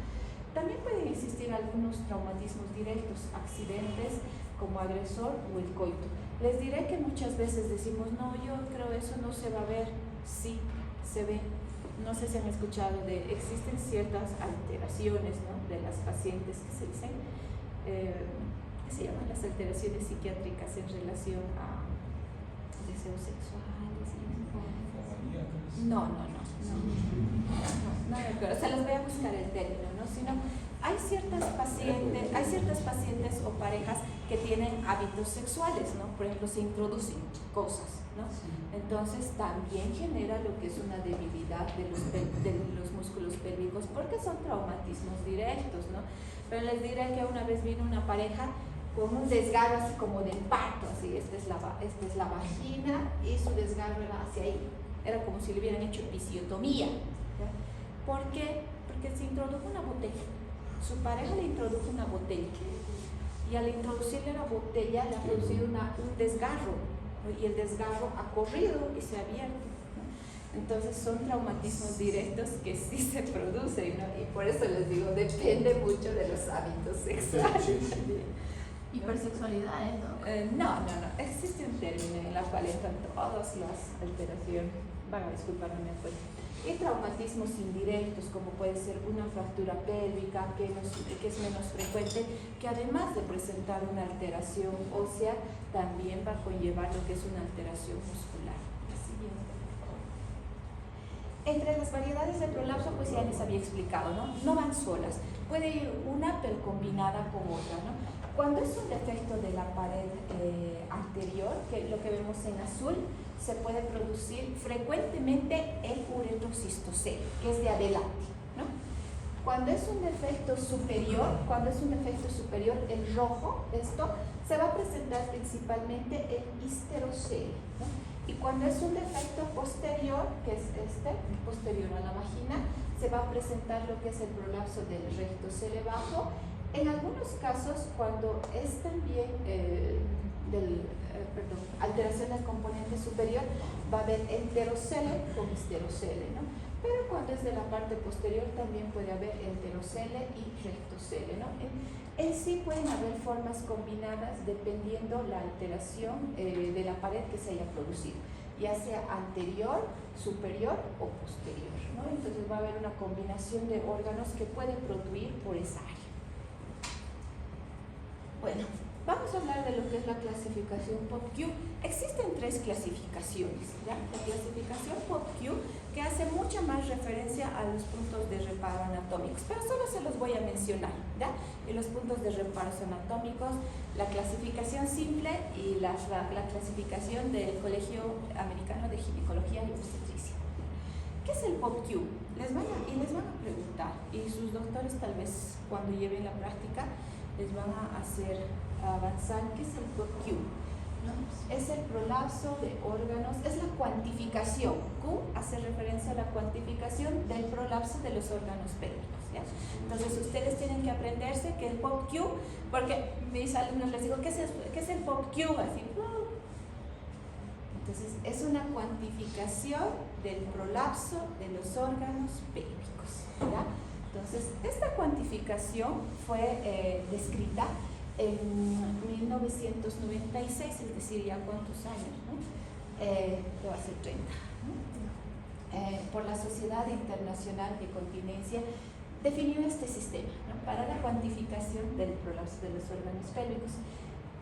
También pueden existir algunos traumatismos directos, accidentes como agresor o el coito. Les diré que muchas veces decimos, no, yo creo eso no se va a ver. Sí, se ve. No sé si han escuchado existen ciertas alteraciones, ¿no? De las pacientes que se dicen, que se llaman las alteraciones psiquiátricas en relación a deseos sexuales. No me acuerdo, o sea, les voy a buscar el término, ¿no? Sino hay ciertas pacientes o parejas que tienen hábitos sexuales, ¿no? Por ejemplo, se introducen cosas, ¿no? Entonces también genera lo que es una debilidad de los músculos pélvicos porque son traumatismos directos, ¿no? Pero les diré que una vez vino una pareja con un desgarro así como del parto, así, esta es la vagina y su desgarro era hacia ahí, era como si le hubieran hecho episiotomía. ¿Ya? ¿Por qué? Porque se introdujo una botella, su pareja le introdujo una botella y al introducirle la botella le ha producido un desgarro, ¿no? Y el desgarro ha corrido y se ha abierto, ¿no? Entonces son traumatismos directos que sí se producen, ¿no? Y por eso les digo, depende mucho de los hábitos sexuales. Hipersexualidad, ¿no? No, existe un término en el cual entran todas las alteraciones, van a disculparme pues. Y traumatismos indirectos, como puede ser una fractura pélvica, que es menos frecuente, que además de presentar una alteración ósea, también va a conllevar lo que es una alteración muscular. La siguiente, por favor. Entre las variedades de prolapso, pues ya les había explicado, ¿no? No van solas, puede ir una pero combinada con otra, ¿no? Cuando es un defecto de la pared anterior, que lo que vemos en azul, se puede producir frecuentemente el uretrocistocele, que es de adelante, ¿no? Cuando es un defecto superior, el rojo, esto, se va a presentar principalmente el histerocele, ¿no? Y cuando es un defecto posterior, que es este, posterior a la vagina, se va a presentar lo que es el prolapso del rectocele bajo. En algunos casos, cuando es también alteración del componente superior, va a haber enterocele con histerocele, ¿no? Pero cuando es de la parte posterior, también puede haber enterocele y rectocele, ¿no? En sí pueden haber formas combinadas dependiendo la alteración de la pared que se haya producido, ya sea anterior, superior o posterior, ¿no? Entonces va a haber una combinación de órganos que puede producir por esa área. Bueno, vamos a hablar de lo que es la clasificación POPQ. Existen 3 clasificaciones, ¿ya? La clasificación POPQ, que hace mucha más referencia a los puntos de reparo anatómicos, pero solo se los voy a mencionar, ¿ya? Y los puntos de reparo anatómicos, la clasificación simple y la clasificación del Colegio Americano de Ginecología y Obstetricia. ¿Qué es el POPQ? Les van a preguntar, y sus doctores tal vez cuando lleven la práctica les van a hacer avanzar. ¿Qué es el POPQ? ¿No? Es el prolapso de órganos, es la cuantificación. Q hace referencia a la cuantificación del prolapso de los órganos pélvicos, ¿ya? Entonces ustedes tienen que aprenderse que el POPQ, porque mis alumnos les digo, ¿qué es el POPQ? Así, entonces es una cuantificación del prolapso de los órganos pélvicos, ¿ya? Entonces, esta cuantificación fue descrita en 1996, es decir, ya cuántos años, ¿no? Va a ser 30, ¿no? Por la Sociedad Internacional de Continencia definió este sistema, ¿no? Para la cuantificación del prolapso de los órganos pélvicos.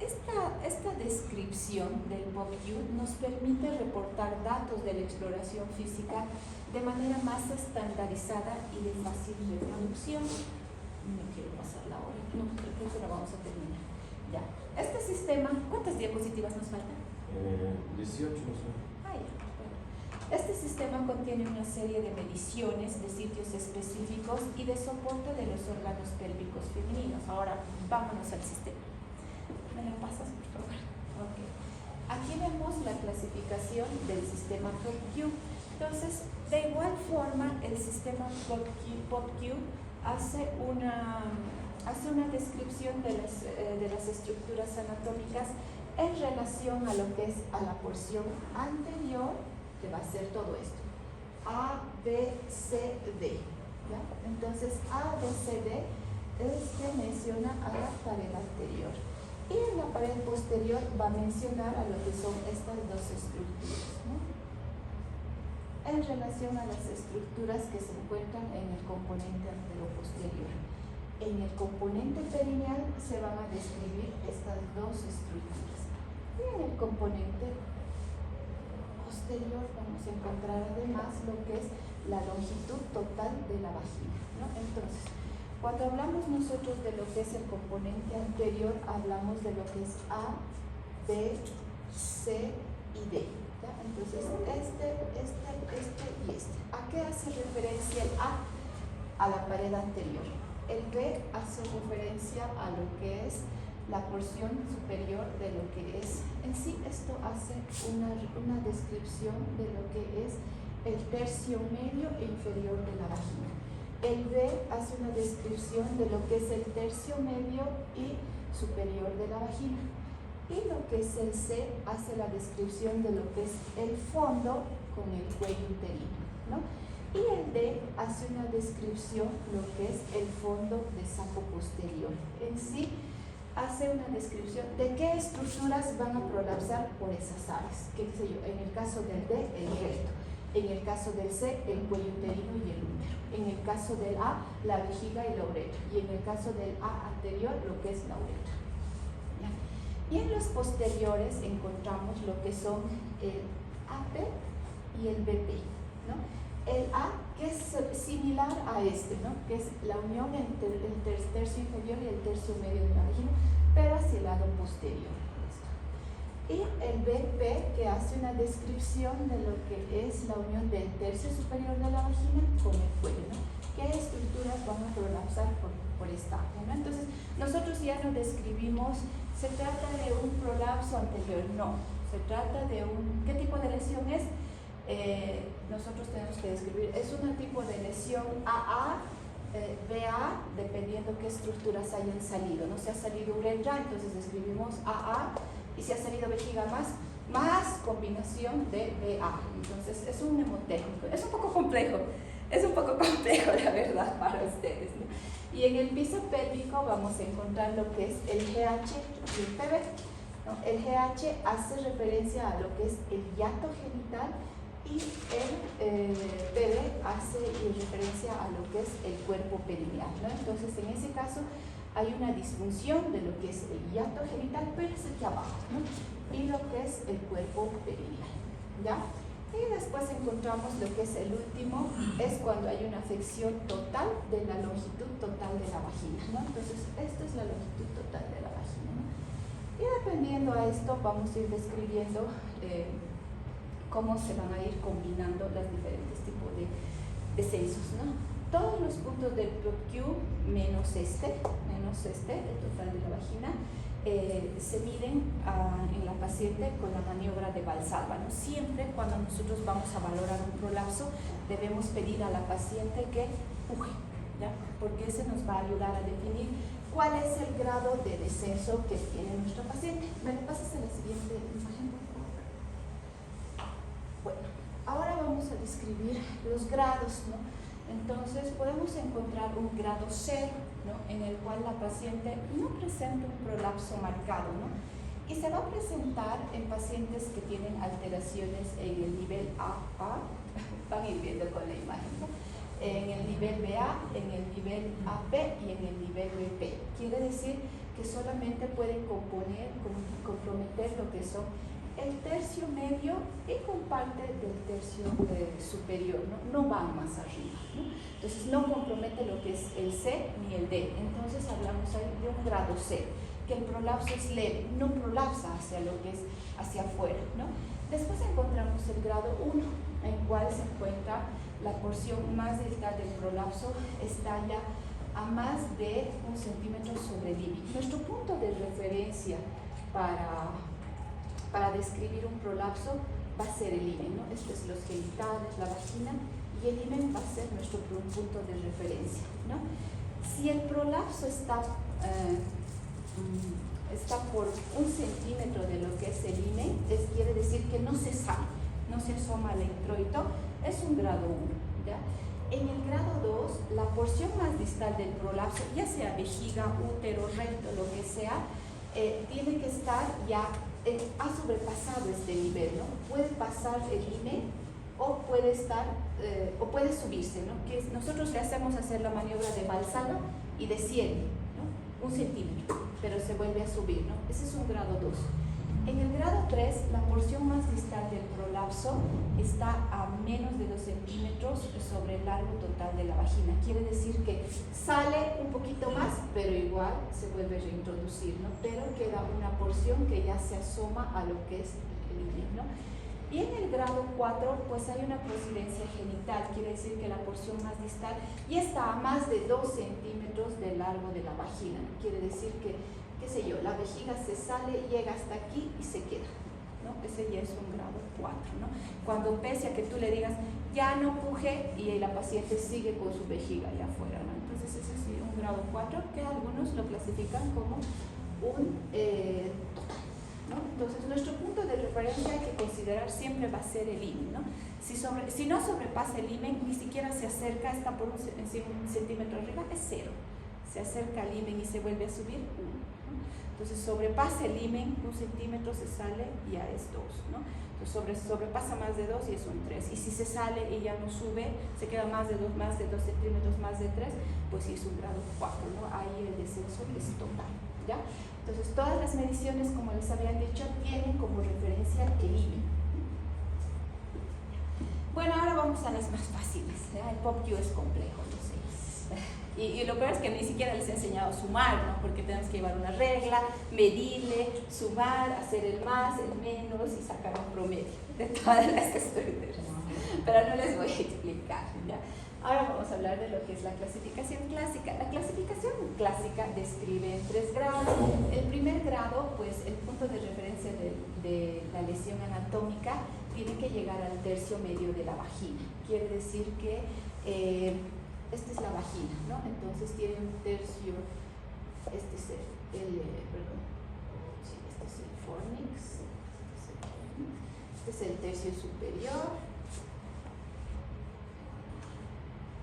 Esta descripción del POPQ nos permite reportar datos de la exploración física de manera más estandarizada y de fácil reproducción. No quiero pasar la hora, no, creo que la vamos a terminar. Ya. Este sistema, ¿cuántas diapositivas nos faltan? 18, no sé. Ah, ya. Bueno. Este sistema contiene una serie de mediciones de sitios específicos y de soporte de los órganos pélvicos femeninos. Ahora, vámonos al sistema. ¿Me la pasas, por favor? Ok. Aquí vemos la clasificación del sistema POPQ. Entonces, de igual forma, el sistema POPQ hace una descripción de las estructuras anatómicas en relación a lo que es a la porción anterior, que va a ser todo esto. A, B, C, D. ¿Ya? Entonces, A, B, C, D menciona a la pared anterior. Y en la pared posterior va a mencionar a lo que son estas dos estructuras, ¿no? En relación a las estructuras que se encuentran en el componente anteroposterior. En el componente perineal se van a describir estas dos estructuras. Y en el componente posterior vamos a encontrar además lo que es la longitud total de la vagina, ¿no? Entonces, cuando hablamos nosotros de lo que es el componente anterior, hablamos de lo que es A, B, C y D. ¿ya? Entonces, este y este. ¿A qué hace referencia el A? A la pared anterior. El B hace referencia a lo que es la porción superior de lo que es. En sí, esto hace una descripción de lo que es el tercio medio e inferior de la vagina. El B hace una descripción de lo que es el tercio medio y superior de la vagina. Y lo que es el C hace la descripción de lo que es el fondo con el cuello uterino, ¿no? Y el D hace una descripción lo que es el fondo de saco posterior. En sí, hace una descripción de qué estructuras van a prolapsar por esas áreas. ¿Qué sé yo? En el caso del D, el recto. En el caso del C, el cuello uterino y el útero. En el caso del A, la vejiga y la uretra. Y en el caso del A anterior, lo que es la uretra. ¿Ya? Y en los posteriores encontramos lo que son el AP y el BP, ¿no? El A, que es similar a este, ¿no? Que es la unión entre el tercio inferior y el tercio medio de la vagina, pero hacia el lado posterior. Y el BP, que hace una descripción de lo que es la unión del tercio superior de la vagina con el cuello, ¿no? ¿Qué estructuras van a prolapsar por esta área, ¿no? Entonces, nosotros ya no describimos, ¿se trata de un prolapso anterior? No, se trata de un, ¿qué tipo de lesión es? Nosotros tenemos que describir, es un tipo de lesión AA, BA, dependiendo qué estructuras hayan salido, ¿no? Si ha salido uretra, entonces describimos AA, y si ha salido vejiga más combinación de BA. Entonces es un mnemotécnico, es un poco complejo la verdad para ustedes, ¿no? Y en el piso pélvico vamos a encontrar lo que es el GH y el PB, ¿no? El GH hace referencia a lo que es el hiato genital y el PB hace referencia a lo que es el cuerpo perineal, ¿no? Entonces en ese caso hay una disfunción de lo que es el hiato genital, pero es aquí abajo, ¿no? Y lo que es el cuerpo perineal, ¿ya? Y después encontramos lo que es el último, es cuando hay una afección total de la longitud total de la vagina, ¿no? Entonces, esta es la longitud total de la vagina, ¿no? Y dependiendo a esto, vamos a ir describiendo cómo se van a ir combinando los diferentes tipos de censos, ¿no? Todos los puntos del PROQ menos este, el total de la vagina, se miden en la paciente con la maniobra de Valsalva, ¿no? Siempre cuando nosotros vamos a valorar un prolapso, debemos pedir a la paciente que puje, ¿ya? Porque ese nos va a ayudar a definir cuál es el grado de descenso que tiene nuestra paciente. ¿Me lo pasas en la siguiente imagen, por favor? Bueno, ahora vamos a describir los grados, ¿no? Entonces podemos encontrar un grado 0, ¿no? En el cual la paciente no presenta un prolapso marcado, ¿no? Y se va a presentar en pacientes que tienen alteraciones en el nivel AA, van a ir viendo con la imagen, ¿no? En el nivel BA, en el nivel AP y en el nivel BP. Quiere decir que solamente pueden comprometer lo que son el tercio medio y con parte del tercio superior, ¿no? No van más arriba, ¿no? Entonces no compromete lo que es el C ni el D. Entonces hablamos ahí de un grado C, que el prolapso es leve, no prolapsa hacia lo que es hacia afuera, ¿no? Después encontramos el grado 1, en el cual se encuentra la porción más distal del prolapso, está ya a más de 1 centímetro sobre el límite. Nuestro punto de referencia para describir un prolapso va a ser el himen, ¿no? Esto es los genitales, la vagina, y el himen va a ser nuestro punto de referencia, ¿no? Si el prolapso está por 1 centímetro de lo que es el himen, quiere decir que no se sale, no se asoma al introito, es un grado 1, ¿ya? En el grado 2, la porción más distal del prolapso, ya sea vejiga, útero, recto, lo que sea, tiene que estar ya, ha sobrepasado este nivel, ¿no? Puede pasar el himen o puede estar, o puede subirse, ¿no? Que nosotros le hacemos hacer la maniobra de Valsalva y desciende, ¿no? 1 centímetro, pero se vuelve a subir, ¿no? Ese es un grado 2. En el grado 3, la porción más distal del prolapso está a menos de 2 centímetros sobre el largo total de la vagina. Quiere decir que sale un poquito más, pero igual se vuelve a reintroducir, ¿no? Pero queda una porción que ya se asoma a lo que es el himen, ¿no? Y en el grado 4 pues hay una prosidencia genital, quiere decir que la porción más distal ya está a más de 2 centímetros del largo de la vagina, quiere decir que, qué sé yo, la vejiga se sale, llega hasta aquí y se queda, ¿no? Ese ya es un grado 4, ¿no? Cuando pese a que tú le digas, ya no puje, y la paciente sigue con su vejiga allá afuera, ¿no? Entonces ese es un grado 4 que algunos lo clasifican como un total, ¿no? Entonces nuestro punto de referencia hay que considerar siempre va a ser el himen, ¿no? Si no sobrepasa el himen, ni siquiera se acerca, está por un centímetro arriba, es 0. Se acerca al himen y se vuelve a subir, 1. Entonces sobrepasa el himen, 1 centímetro, se sale y ya es 2, ¿no? Entonces sobrepasa más de 2 y es un 3. Y si se sale y ya no sube, se queda más de 2 centímetros, más de 3, pues sí es un grado 4, ¿no? Ahí el descenso es total, ¿ya? Entonces todas las mediciones, como les habían dicho, tienen como referencia el himen. Bueno, ahora vamos a las más fáciles, ¿ya? El POPQ es complejo, no sé. Y lo peor es que ni siquiera les he enseñado a sumar, ¿no? Porque tenemos que llevar una regla, medirle, sumar, hacer el más, el menos y sacar un promedio de todas las estructuras. Pero no les voy a explicar, ¿ya? Ahora vamos a hablar de lo que es la clasificación clásica. La clasificación clásica describe 3 grados. El primer grado, pues el punto de referencia de la lesión anatómica tiene que llegar al tercio medio de la vagina. Quiere decir que esta es la vagina, ¿no? Entonces tiene un tercio, este es el fornix, este es el tercio superior,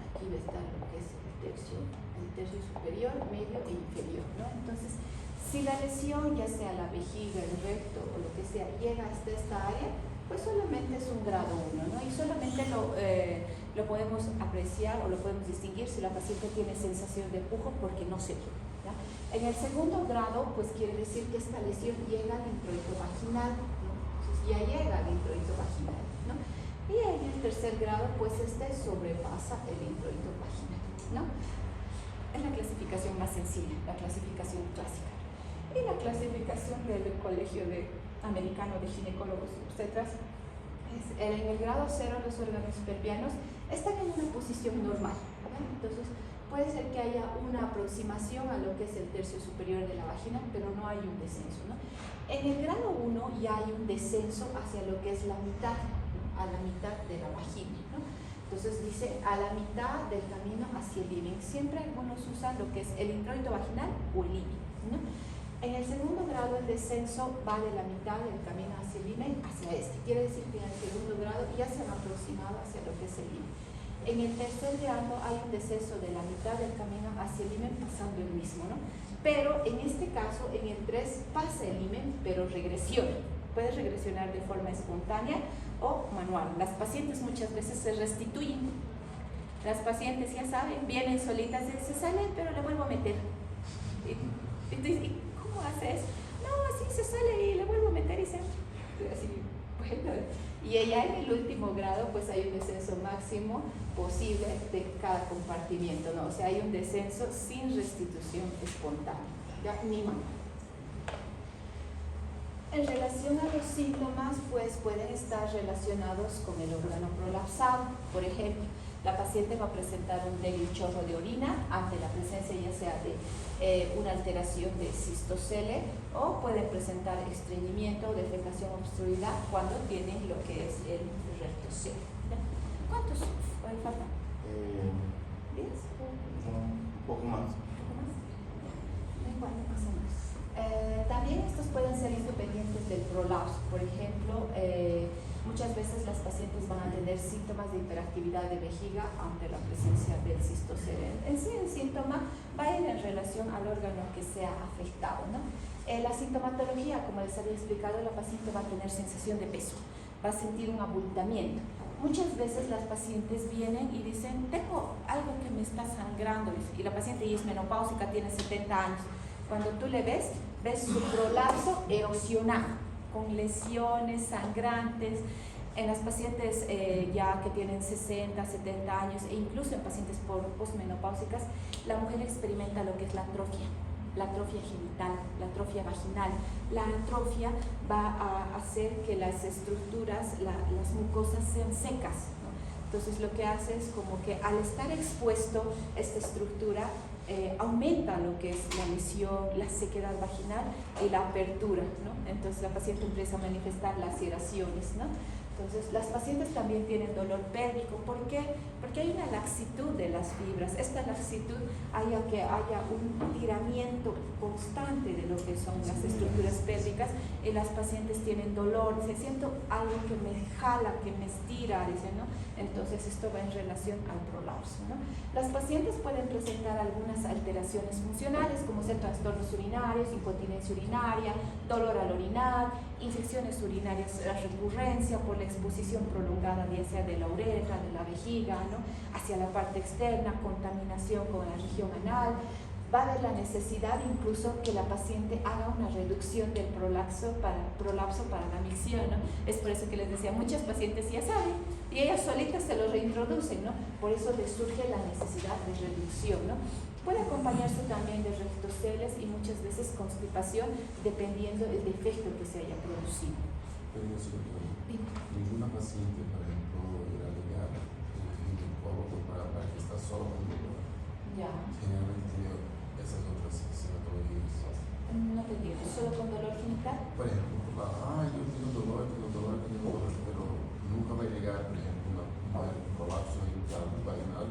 aquí va a estar lo que es el tercio superior, medio e inferior, ¿no? Entonces, si la lesión, ya sea la vejiga, el recto o lo que sea, llega hasta esta área, pues solamente es un grado 1, ¿no? Y solamente lo podemos apreciar o lo podemos distinguir si la paciente tiene sensación de pujo porque no se vio, ¿ya? En el segundo grado, pues quiere decir que esta lesión llega al introito vaginal, ¿no? Entonces ya llega al introito vaginal, ¿no? Y en el tercer grado, pues este sobrepasa el introito vaginal, ¿no? Es la clasificación más sencilla, la clasificación clásica. Y la clasificación del Colegio Americano de Ginecólogos y Obstetras es en el grado 0 los órganos pelvianos están en una posición normal, ¿no? Entonces puede ser que haya una aproximación a lo que es el tercio superior de la vagina, pero no hay un descenso, ¿no? En el grado 1 ya hay un descenso hacia lo que es la mitad, ¿no? A la mitad de la vagina, ¿no? Entonces dice a la mitad del camino hacia el himen. Siempre algunos usan lo que es el introito vaginal o el himen, ¿no? En el segundo grado el descenso va de la mitad del camino hacia el himen hacia este. Quiere decir que en el segundo grado ya se han aproximado hacia lo que es el himen. En el tercer grado hay un descenso de la mitad del camino hacia el himen pasando el mismo, ¿no? Pero en este caso, en el 3 pasa el himen, pero regresiona. Puede regresionar de forma espontánea o manual. Las pacientes muchas veces se restituyen. Las pacientes ya saben, vienen solitas, se salen, pero le vuelvo a meter. Entonces, ¿cómo haces? No, así se sale y le vuelvo a meter y se... Así, bueno. Y ya en el último grado, pues hay un descenso máximo posible de cada compartimiento, ¿no? O sea, hay un descenso sin restitución espontánea, ¿ya? Ni manual. En relación a los síntomas, pues pueden estar relacionados con el órgano prolapsado. Por ejemplo, la paciente va a presentar un débil chorro de orina ante la presencia ya sea de una alteración de cistocele o pueden presentar estreñimiento o defecación obstruida cuando tienen lo que es el rectocele. ¿Cuántos faltan? 10. Un poco más. Igual, más o menos. También estos pueden ser independientes del prolapso. Por ejemplo, muchas veces las pacientes van a tener síntomas de hiperactividad de vejiga ante la presencia del cistocele. En sí, el síntoma va a ir en relación al órgano que sea afectado, ¿no? La sintomatología, como les había explicado, la paciente va a tener sensación de peso, va a sentir un abultamiento. Muchas veces las pacientes vienen y dicen, tengo algo que me está sangrando, y la paciente ya es menopáusica, tiene 70 años. Cuando tú le ves su prolapso erosionado, con lesiones sangrantes. En las pacientes ya que tienen 60, 70 años e incluso en pacientes postmenopáusicas, la mujer experimenta lo que es la atrofia, la atrofia genital, la atrofia vaginal. La atrofia va a hacer que las estructuras, las mucosas sean secas, ¿no? Entonces lo que hace es como que al estar expuesto esta estructura, aumenta lo que es la lesión, la sequedad vaginal y la apertura, ¿no? Entonces la paciente empieza a manifestar laceraciones, ¿no? Entonces las pacientes también tienen dolor pélvico. ¿Por qué? Porque hay una laxitud de las fibras. Esta laxitud haya que haya un tiramiento constante de lo que son las estructuras pélvicas, y las pacientes tienen dolor, se siento algo que me jala, que me estira, dicen, ¿no? Entonces esto va en relación al prolapso, ¿no? Las pacientes pueden presentar algunas alteraciones funcionales, como ser trastornos urinarios, incontinencia urinaria, dolor al orinar, infecciones urinarias, la recurrencia por la exposición prolongada, ya sea de la uretra, de la vejiga, ¿no? Hacia la parte externa, contaminación con la región anal. Va a haber la necesidad incluso que la paciente haga una reducción del prolapso para la micción, ¿no? Es por eso que les decía, muchas pacientes ya saben y ellas solitas se lo reintroducen, ¿no? Por eso les surge la necesidad de reducción, ¿no? Puede acompañarse también de rectoceles y muchas veces constipación, dependiendo del defecto que se haya producido. Pero ninguna paciente, por ejemplo, irá a llegar al ginecólogo para que está solo con dolor. Ya. Generalmente tiene esas otras sintomatologías. No te entiendo, ¿solo con dolor genital? Por ejemplo, yo tengo dolor, pero nunca va a llegar, por ejemplo, un colapso genital vaginal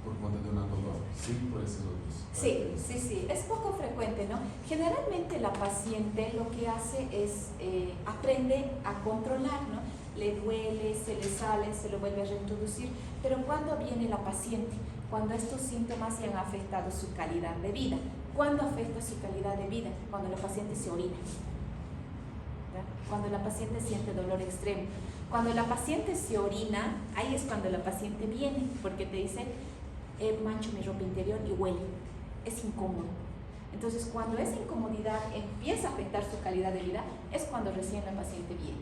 por cuenta de una dolor. Sí, por esos otros. Sí, es poco frecuente, ¿no? Generalmente la paciente lo que hace es aprende a controlar, ¿no? Le duele, se le sale, se lo vuelve a reintroducir, pero ¿cuándo viene la paciente? Cuando estos síntomas se han afectado su calidad de vida. ¿Cuándo afecta su calidad de vida? Cuando la paciente se orina, ¿verdad? Cuando la paciente siente dolor extremo. Cuando la paciente se orina, ahí es cuando la paciente viene, porque te dice, mancho mi ropa interior y huele, es incómodo. Entonces, cuando esa incomodidad empieza a afectar su calidad de vida, es cuando recién la paciente viene,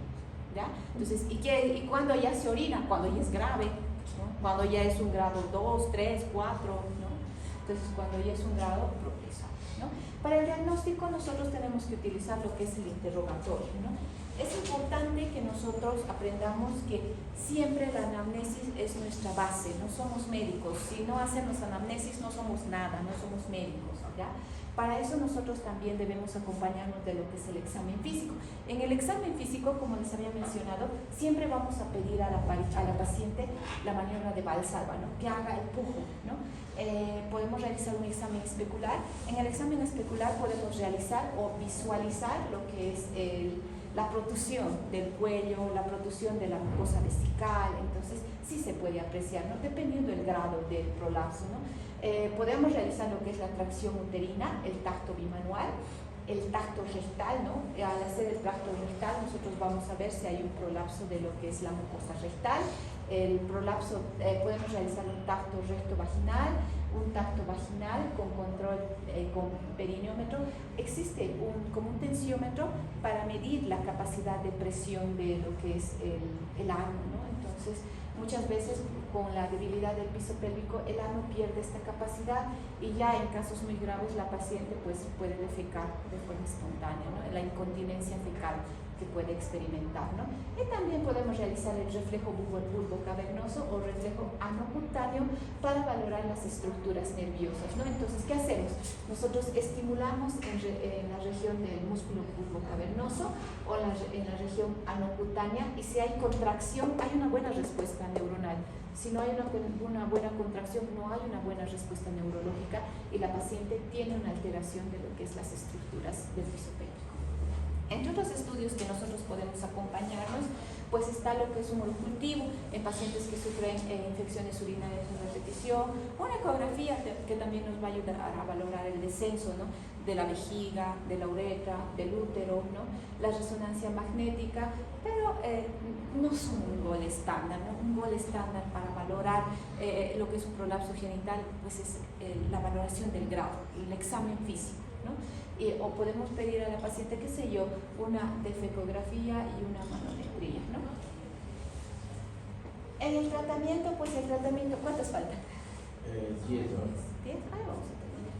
¿ya? Entonces, ¿y cuando ya se orina? Cuando ya es grave, ¿no? Cuando ya es un grado 2, 3, 4, ¿no? Entonces, cuando ya es un grado progresado, ¿no? Para el diagnóstico nosotros tenemos que utilizar lo que es el interrogatorio, ¿no? Es importante que nosotros aprendamos que siempre la anamnesis es nuestra base, no somos médicos. Si no hacemos anamnesis no somos nada, no somos médicos, ¿ya? Para eso nosotros también debemos acompañarnos de lo que es el examen físico. En el examen físico, como les había mencionado, siempre vamos a pedir a la paciente la maniobra de Valsalva, ¿no? Que haga el pujo, ¿no? Podemos realizar un examen especular. En el examen especular podemos realizar o visualizar lo que es la protrusión del cuello, la protrusión de la mucosa vesical. Entonces sí se puede apreciar, ¿no? Dependiendo del grado del prolapso, ¿no? Podemos realizar lo que es la tracción uterina, el tacto bimanual, el tacto rectal, ¿no? Al hacer el tacto rectal nosotros vamos a ver si hay un prolapso de lo que es la mucosa rectal. El prolapso, podemos realizar un tacto recto vaginal, un tacto vaginal con control con perineómetro. Existe como un tensiómetro para medir la capacidad de presión de lo que es el ano, ¿no? Entonces, muchas veces con la debilidad del piso pélvico el ano pierde esta capacidad y ya en casos muy graves la paciente pues puede defecar de forma espontánea, ¿no? La incontinencia fecal que puede experimentar, ¿no? Y también podemos realizar el reflejo bulbocavernoso o reflejo anocutáneo para valorar las estructuras nerviosas, ¿no? Entonces, ¿qué hacemos? Nosotros estimulamos en la región del músculo bulbocavernoso o en la región anocutánea, y si hay contracción, hay una buena respuesta neuronal. Si no hay una buena contracción, no hay una buena respuesta neurológica y la paciente tiene una alteración de lo que es las estructuras del piso pélvico. Entre otros estudios que nosotros podemos acompañarnos, pues está lo que es un cultivo en pacientes que sufren infecciones urinarias a repetición, una ecografía que también nos va a ayudar a valorar el descenso, ¿no? De la vejiga, de la uretra, del útero, ¿no? La resonancia magnética, pero no son un gol estándar, ¿no? Un gol estándar para valorar lo que es un prolapso genital, pues es la valoración del grado, el examen físico, ¿no? O podemos pedir a la paciente, qué sé yo, una defecografía y una manometría, ¿no? En el tratamiento, pues el tratamiento, ¿cuántos faltan? 10 horas. 10, ahí vamos a terminar.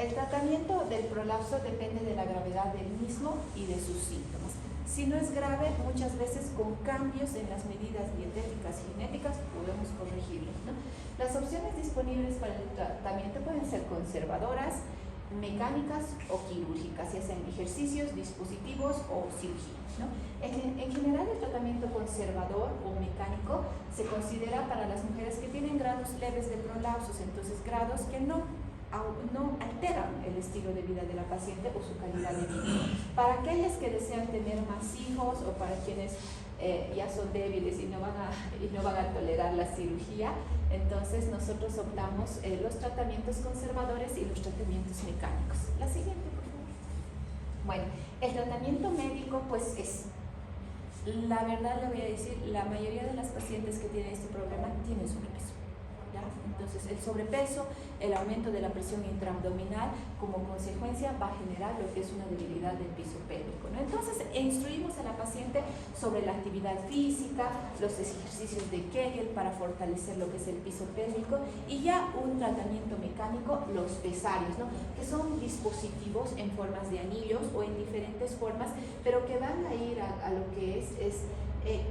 el tratamiento del prolapso depende de la gravedad del mismo y de sus síntomas. Si no es grave, muchas veces con cambios en las medidas dietéticas y genéticas podemos corregirlo, ¿no? Las opciones disponibles para el tratamiento pueden ser conservadoras, mecánicas o quirúrgicas, ya sean ejercicios, dispositivos o cirugía, ¿no? En general, el tratamiento conservador o mecánico se considera para las mujeres que tienen grados leves de prolapsos, entonces grados que no alteran el estilo de vida de la paciente o su calidad de vida. Para aquellas que desean tener más hijos o para quienes ya son débiles y no van a tolerar la cirugía, entonces nosotros optamos los tratamientos conservadores y los tratamientos mecánicos. La siguiente, por favor. Bueno, el tratamiento médico pues es, la verdad le voy a decir, la mayoría de las pacientes que tienen este problema tienen sobrepeso, ¿ya? Entonces el sobrepeso, el aumento de la presión intraabdominal como consecuencia va a generar lo que es una debilidad del piso pélvico, ¿no? Entonces instruimos a la paciente sobre la actividad física, los ejercicios de Kegel para fortalecer lo que es el piso pélvico y ya un tratamiento mecánico, los pesarios, ¿no? Que son dispositivos en formas de anillos o en diferentes formas, pero que van a ir a lo que es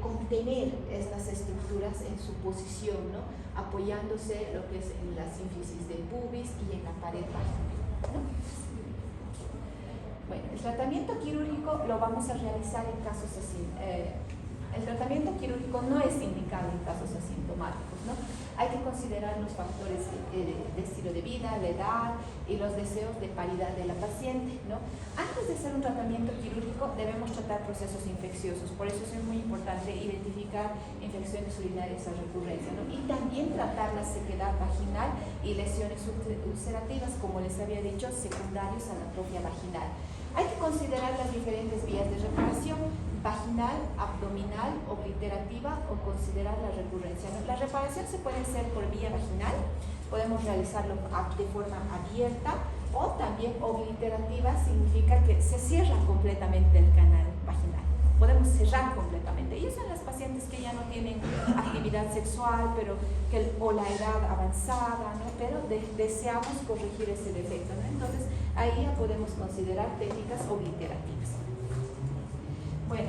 contener estas estructuras en su posición, ¿no? Apoyándose lo que es en la sínfisis del pubis y en la pared vaginal, ¿no? Bueno, el tratamiento quirúrgico lo vamos a realizar en casos así. El tratamiento quirúrgico no es indicado en casos asintomáticos, ¿no? Hay que considerar los factores de estilo de vida, la edad y los deseos de paridad de la paciente, ¿no? Antes de hacer un tratamiento quirúrgico debemos tratar procesos infecciosos, por eso es muy importante identificar infecciones urinarias a recurrencia, ¿no? Y también tratar la sequedad vaginal y lesiones ulcerativas, como les había dicho, secundarios a la propia vaginal. Hay que considerar las diferentes vías de reparación, vaginal, abdominal, obliterativa o considerar la recurrencia, ¿no? La reparación se puede hacer por vía vaginal, podemos realizarlo de forma abierta o también obliterativa, significa que se cierra completamente el canal vaginal. Podemos cerrar completamente. Y eso en las pacientes que ya no tienen actividad sexual, o la edad avanzada, ¿no? Pero deseamos corregir ese defecto, ¿no? Entonces, ahí ya podemos considerar técnicas obliterativas. Bueno,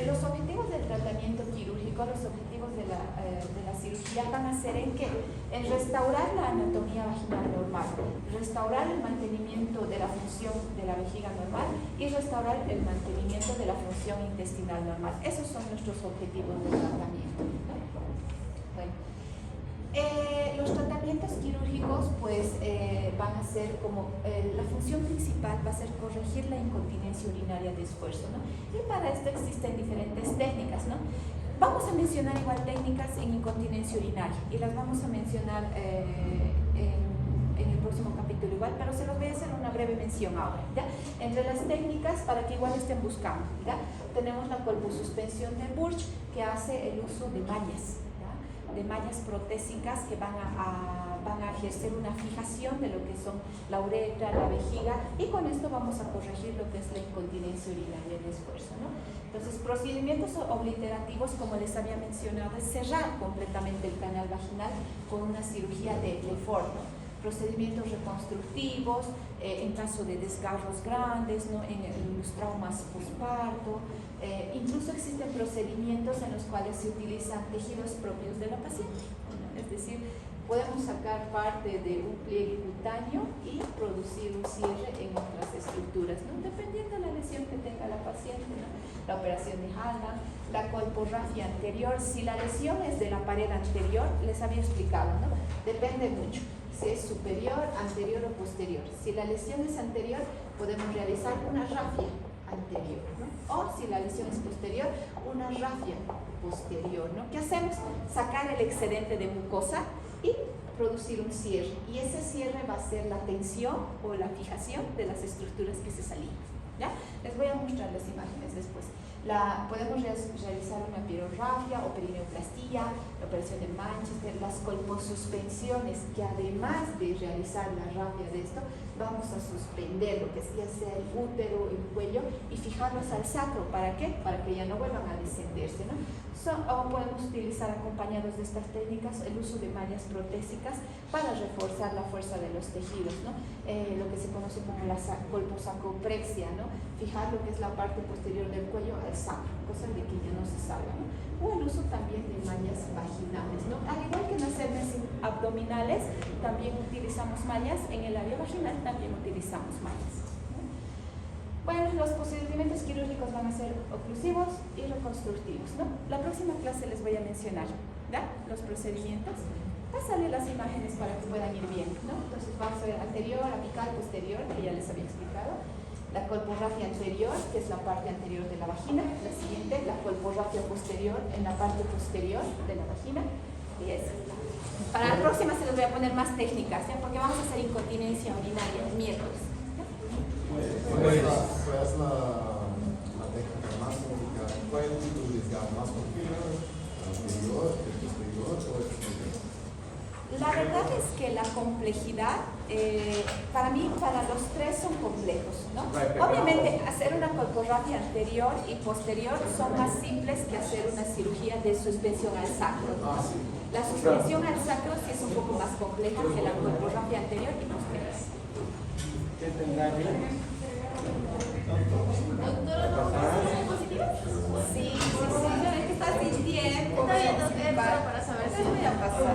los objetivos del tratamiento quirúrgico, los objetivos de la cirugía van a ser en restaurar la anatomía vaginal normal, restaurar el mantenimiento de la función de la vejiga normal y restaurar el mantenimiento de la función intestinal normal. Esos son nuestros objetivos del tratamiento, ¿no? Bueno, los tratamientos quirúrgicos pues van a ser como la función principal va a ser corregir la incontinencia urinaria de esfuerzo, ¿no? Y para esto existen diferentes técnicas, ¿no? Vamos a mencionar igual técnicas en incontinencia urinaria y las vamos a mencionar en el próximo capítulo igual, pero se los voy a hacer una breve mención ahora, ¿ya? Entre las técnicas, para que igual estén buscando, ¿ya? Tenemos la colposuspensión de Burch, que hace el uso de mallas, de mallas protésicas que van a ejercer una fijación de lo que son la uretra, la vejiga, y con esto vamos a corregir lo que es la incontinencia urinaria de esfuerzo, ¿no? Entonces, procedimientos obliterativos, como les había mencionado, es cerrar completamente el canal vaginal con una cirugía de Lefort, ¿no? Procedimientos reconstructivos, en caso de desgarros grandes, ¿no? en los traumas postparto, incluso existen procedimientos en los cuales se utilizan tejidos propios de la paciente, ¿no? Es decir, podemos sacar parte de un pliegue cutáneo y producir un cierre en otras estructuras, ¿no? Dependiendo de la lesión que tenga la paciente, ¿no? La operación de Hallman, la colporrafia anterior, si la lesión es de la pared anterior, les había explicado, ¿no? Depende mucho si es superior, anterior o posterior. Si la lesión es anterior, podemos realizar una rafia anterior, ¿no? O si la lesión es posterior, una rafia posterior, ¿no? ¿Qué hacemos? Sacar el excedente de mucosa y producir un cierre. Y ese cierre va a ser la tensión o la fijación de las estructuras que se salían, ¿ya? Les voy a mostrar las imágenes después. Podemos realizar una pirorrafia o perineoplastía, la operación de Manchester, las colposuspensiones, que además de realizar la rafia de esto, vamos a suspender lo que ya sea el útero, el cuello, y fijarlos al sacro. ¿Para qué? Para que ya no vuelvan a descenderse, ¿no? O podemos utilizar, acompañados de estas técnicas, el uso de mallas protésicas para reforzar la fuerza de los tejidos, ¿no? Lo que se conoce como la colposacoprexia, ¿no? Fijar lo que es la parte posterior del cuello al sacro, cosa de que ya no se salga, ¿no? O el uso también de mallas vaginales, ¿no? Al igual que en las hernias abdominales, también utilizamos mallas, en el área vaginal también utilizamos mallas, ¿no? Bueno, los procedimientos quirúrgicos van a ser oclusivos y reconstructivos, ¿no? La próxima clase les voy a mencionar, ¿ya? Los procedimientos. Pásale las imágenes para que puedan ir bien, ¿no? Entonces vamos a ver anterior, apical, posterior, que ya les había explicado. La colporrafia anterior, que es la parte anterior de la vagina. La siguiente, la colporrafia posterior, en la parte posterior de la vagina. Y eso. Para la próxima se les voy a poner más técnicas, ¿ya? Porque vamos a hacer incontinencia urinaria el miércoles. ¿Cuál es la técnica más complicada? ¿Cuál es el tipo de desgarro más complicado? ¿El anterior, el posterior o el posterior? La verdad es que la complejidad, para mí, para los tres son complejos, ¿no? Obviamente, hacer una colporrafia anterior y posterior son más simples que hacer una cirugía de suspensión al sacro. La suspensión al sacro sí es un poco más compleja que la colporrafia anterior y posterior. ¿Qué tendrá que Sí, es que está sin tiempo. Está bien, para saber si voy a pasar.